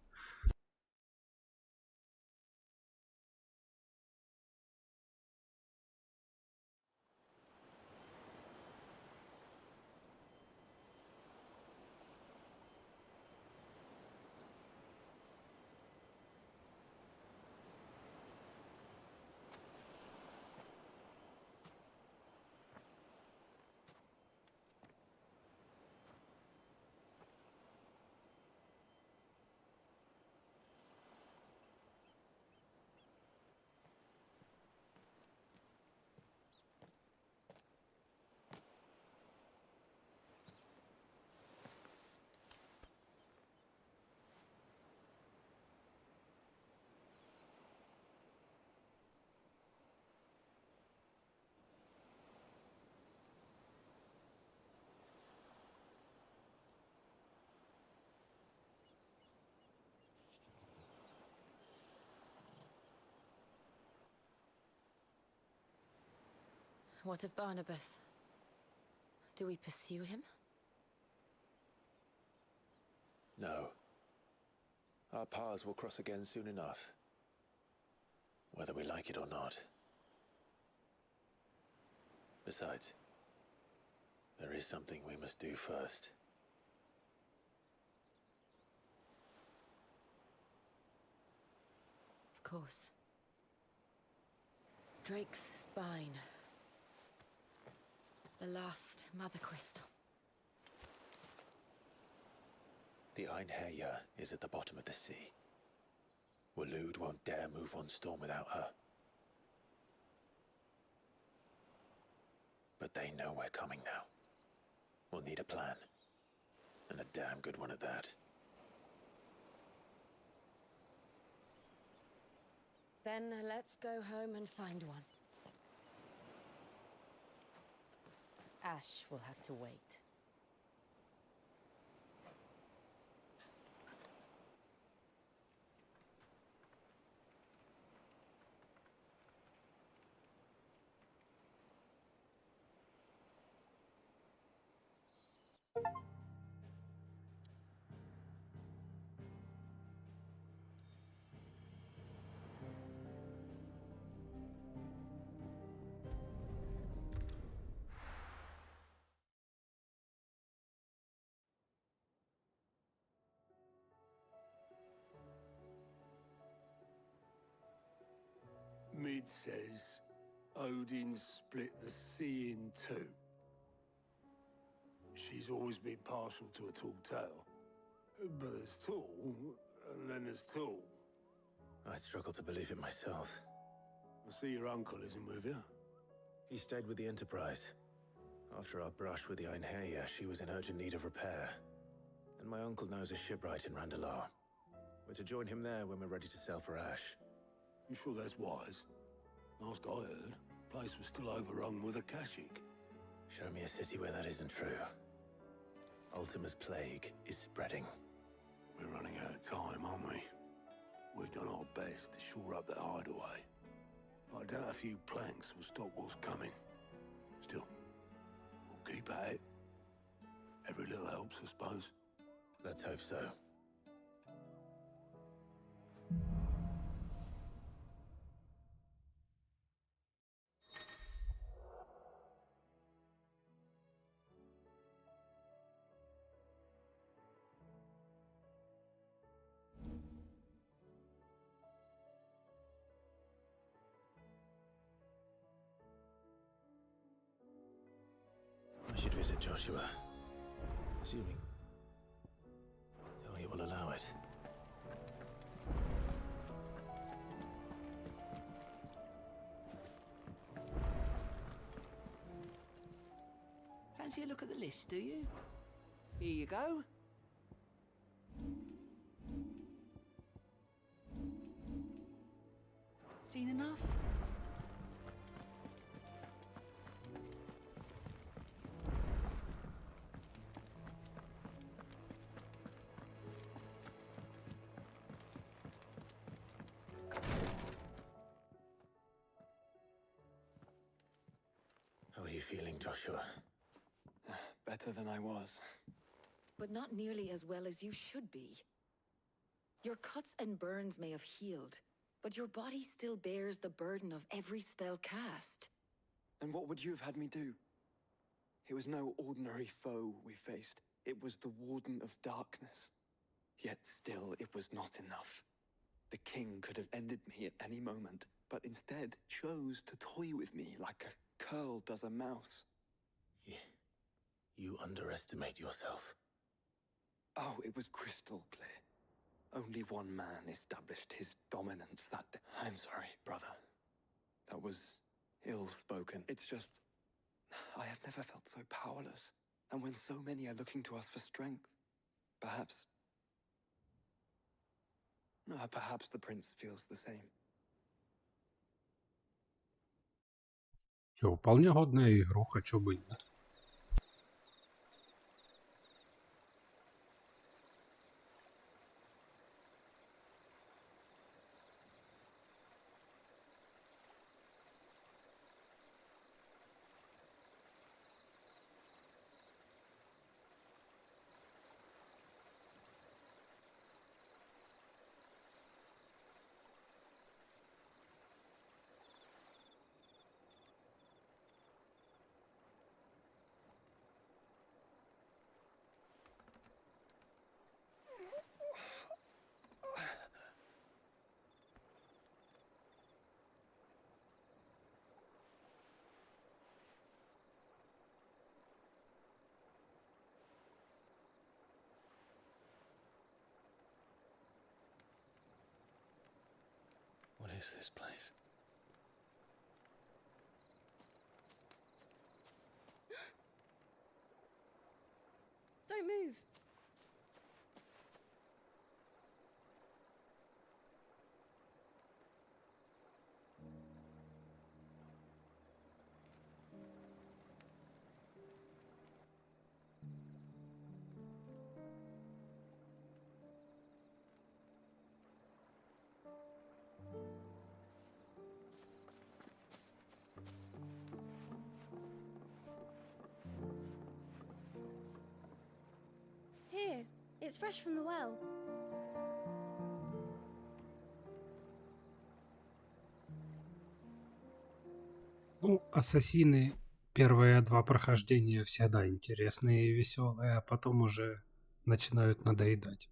What of Barnabas? Do we pursue him? No. Our paths will cross again soon enough. Whether we like it or not. Besides, there is something we must do first. Of course. Drake's spine. The last Mother Crystal. The Einherjar is at the bottom of the sea. Waloed won't dare move on Storm without her. But they know we're coming now. We'll need a plan. And a damn good one at that. Then let's go home and find one. Ash will have to wait. Mid says Odin split the sea in two. She's always been partial to a tall tale. But there's tall, and then there's tall. I struggle to believe it myself. I see your uncle isn't with you. He stayed with the Enterprise. After our brush with the Einherjar, she was in urgent need of repair. And my uncle knows a shipwright in Randalar. We're to join him there when we're ready to sail for Ash. You sure that's wise? Last I heard, the place was still overrun with Akashic. Show me a city where that isn't true. Ultima's plague is spreading. We're running out of time, aren't we? We've done our best to shore up the hideaway. I doubt a few planks will stop what's coming. Still, we'll keep at it. Every little helps, I suppose. Let's hope so. I should visit Joshua. Assuming Tony will allow it. Fancy a look at the list, do you? Here you go. Seen enough? How are you feeling, Joshua? Better than I was. But not nearly as well as you should be. Your cuts and burns may have healed, but your body still bears the burden of every spell cast. And what would you have had me do? It was no ordinary foe we faced. It was the Warden of Darkness. Yet still, it was not enough. The king could have ended me at any moment, but instead chose to toy with me like a curl does a mouse. You underestimate yourself. Oh, it was crystal clear. Only one man established his dominance that day. I'm sorry, brother. That was ill-spoken. It's just, I have never felt so powerless. And when so many are looking to us for strength, perhaps the prince feels the same. Что, вполне годная игруха, чё бы нет. What is this place? Don't move. Here, it's fresh from the well. Ну, ассасины первые два прохождения всегда интересные и веселые, а потом уже начинают надоедать.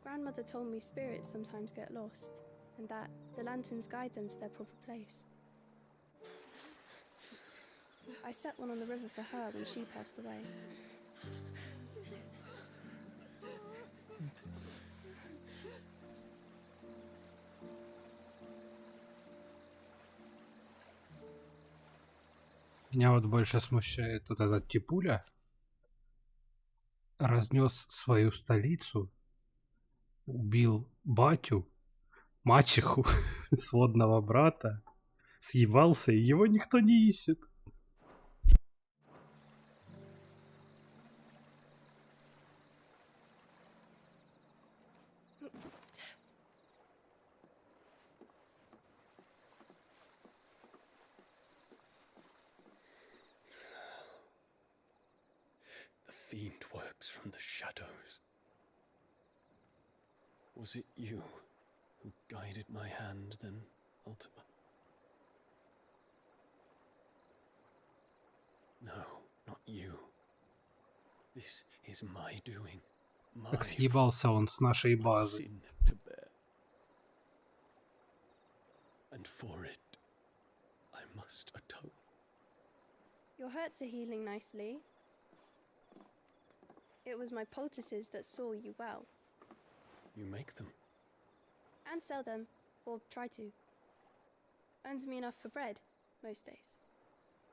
Grandmother told me spirits sometimes get lost, and that the lanterns guide them to their proper place. I set one on the river for her when she passed away. Меня вот больше смущает вот этот типуля. Разнес свою столицу, убил батю, мачеху, сводного брата, съебался, и его никто не ищет. The fiend works from the shadows. Was it you who guided my hand then, Ultima? No, not you. This is my doing. Так съебался он с нашей базы. Sin to bear. And for it, I must atone. Your hurts are healing nicely. It was my poultices that saw you well. You make them. And sell them, or try to. Earns me enough for bread, most days.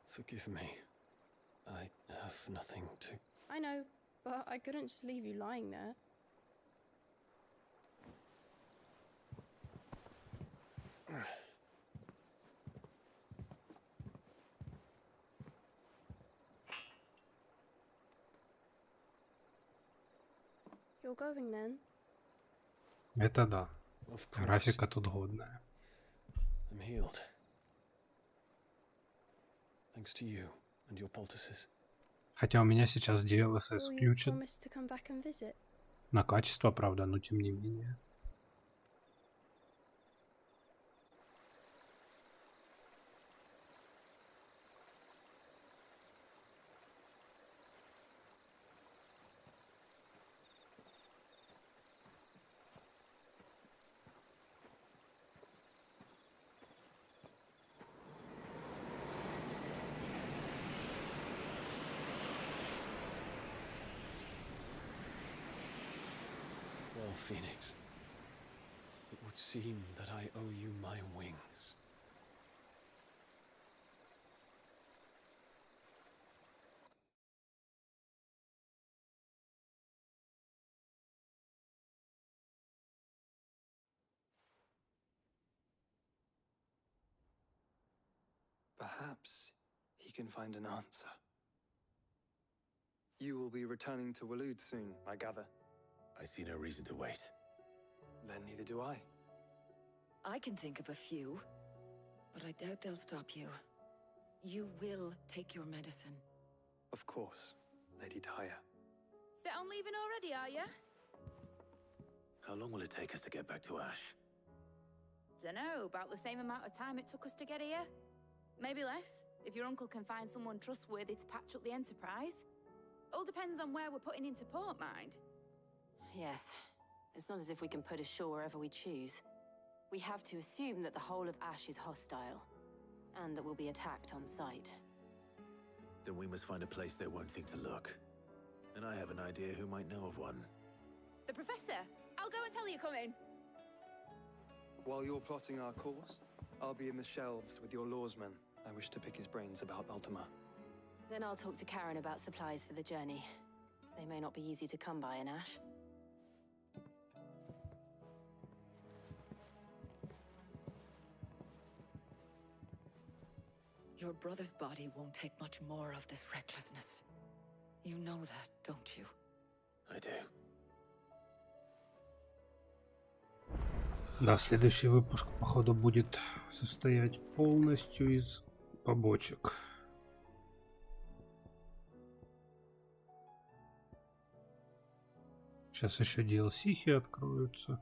Forgive me. I have nothing to... I know, but I couldn't just leave you lying there. You're going then? Это да. Of course. Графика тут годная. I'm healed. Thanks to you and your poultices. Хотя у меня сейчас DLSS Will you включен. promise to come back and visit? На качество, правда, но тем не менее. Well, Phoenix, it would seem that I owe you my wings. Perhaps he can find an answer. You will be returning to Waloed soon, I gather. I see no reason to wait. Then neither do I. I can think of a few, but I doubt they'll stop you. You will take your medicine. Of course, Lady Daya. Set on leaving already, are you? How long will it take us to get back to Ash? Dunno, about the same amount of time it took us to get here. Maybe less, if your uncle can find someone trustworthy to patch up the Enterprise. All depends on where we're putting into port, mind. Yes. It's not as if we can put ashore wherever we choose. We have to assume that the whole of Ash is hostile, and that we'll be attacked on sight. Then we must find a place they won't think to look. And I have an idea who might know of one. The Professor! I'll go and tell you come in. While you're plotting our course, I'll be in the shelves with your lawsman. I wish to pick his brains about Ultima. Then I'll talk to Karen about supplies for the journey. They may not be easy to come by in Ash. Your brother's body won't take much more of this recklessness. You know that, don't you? I do. Да, следующий выпуск, походу, будет состоять полностью из побочек. Сейчас еще DLC-хи откроются.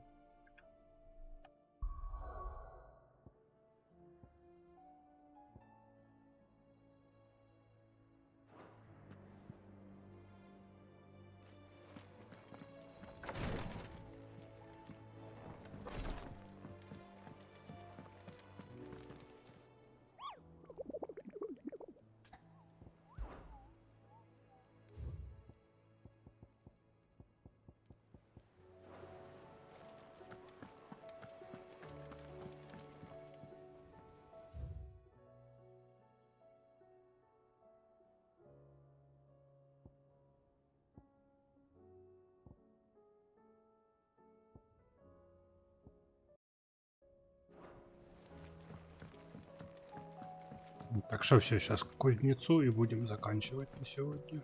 Так что все, сейчас к кузнецу и будем заканчивать на сегодня.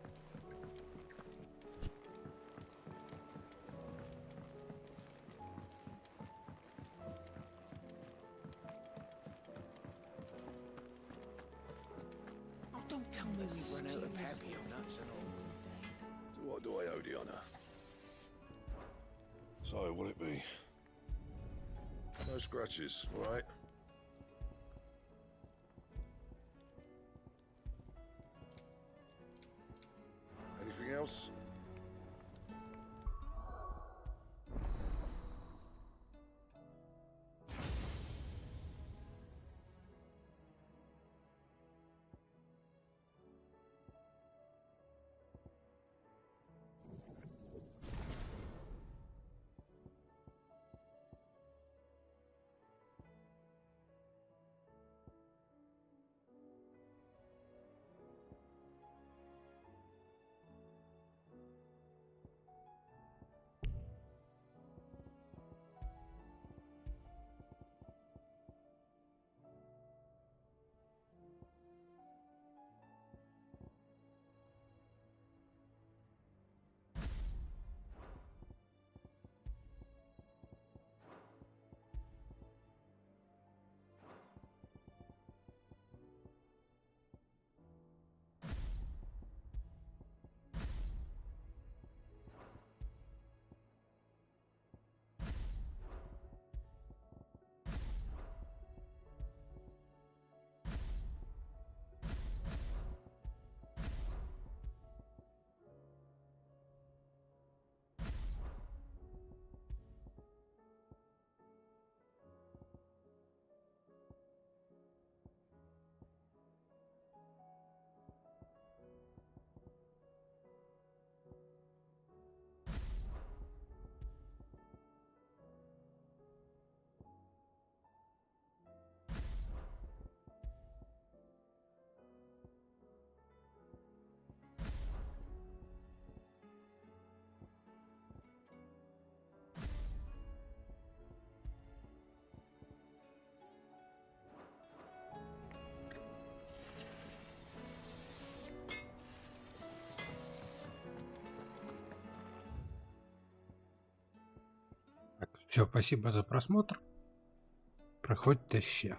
Oh, don't tell me we've run out of papio nuts and all. So what do I owe the honor? So, will it be? No scratches, all right? Anything else? Все, спасибо за просмотр. Проходьте ще.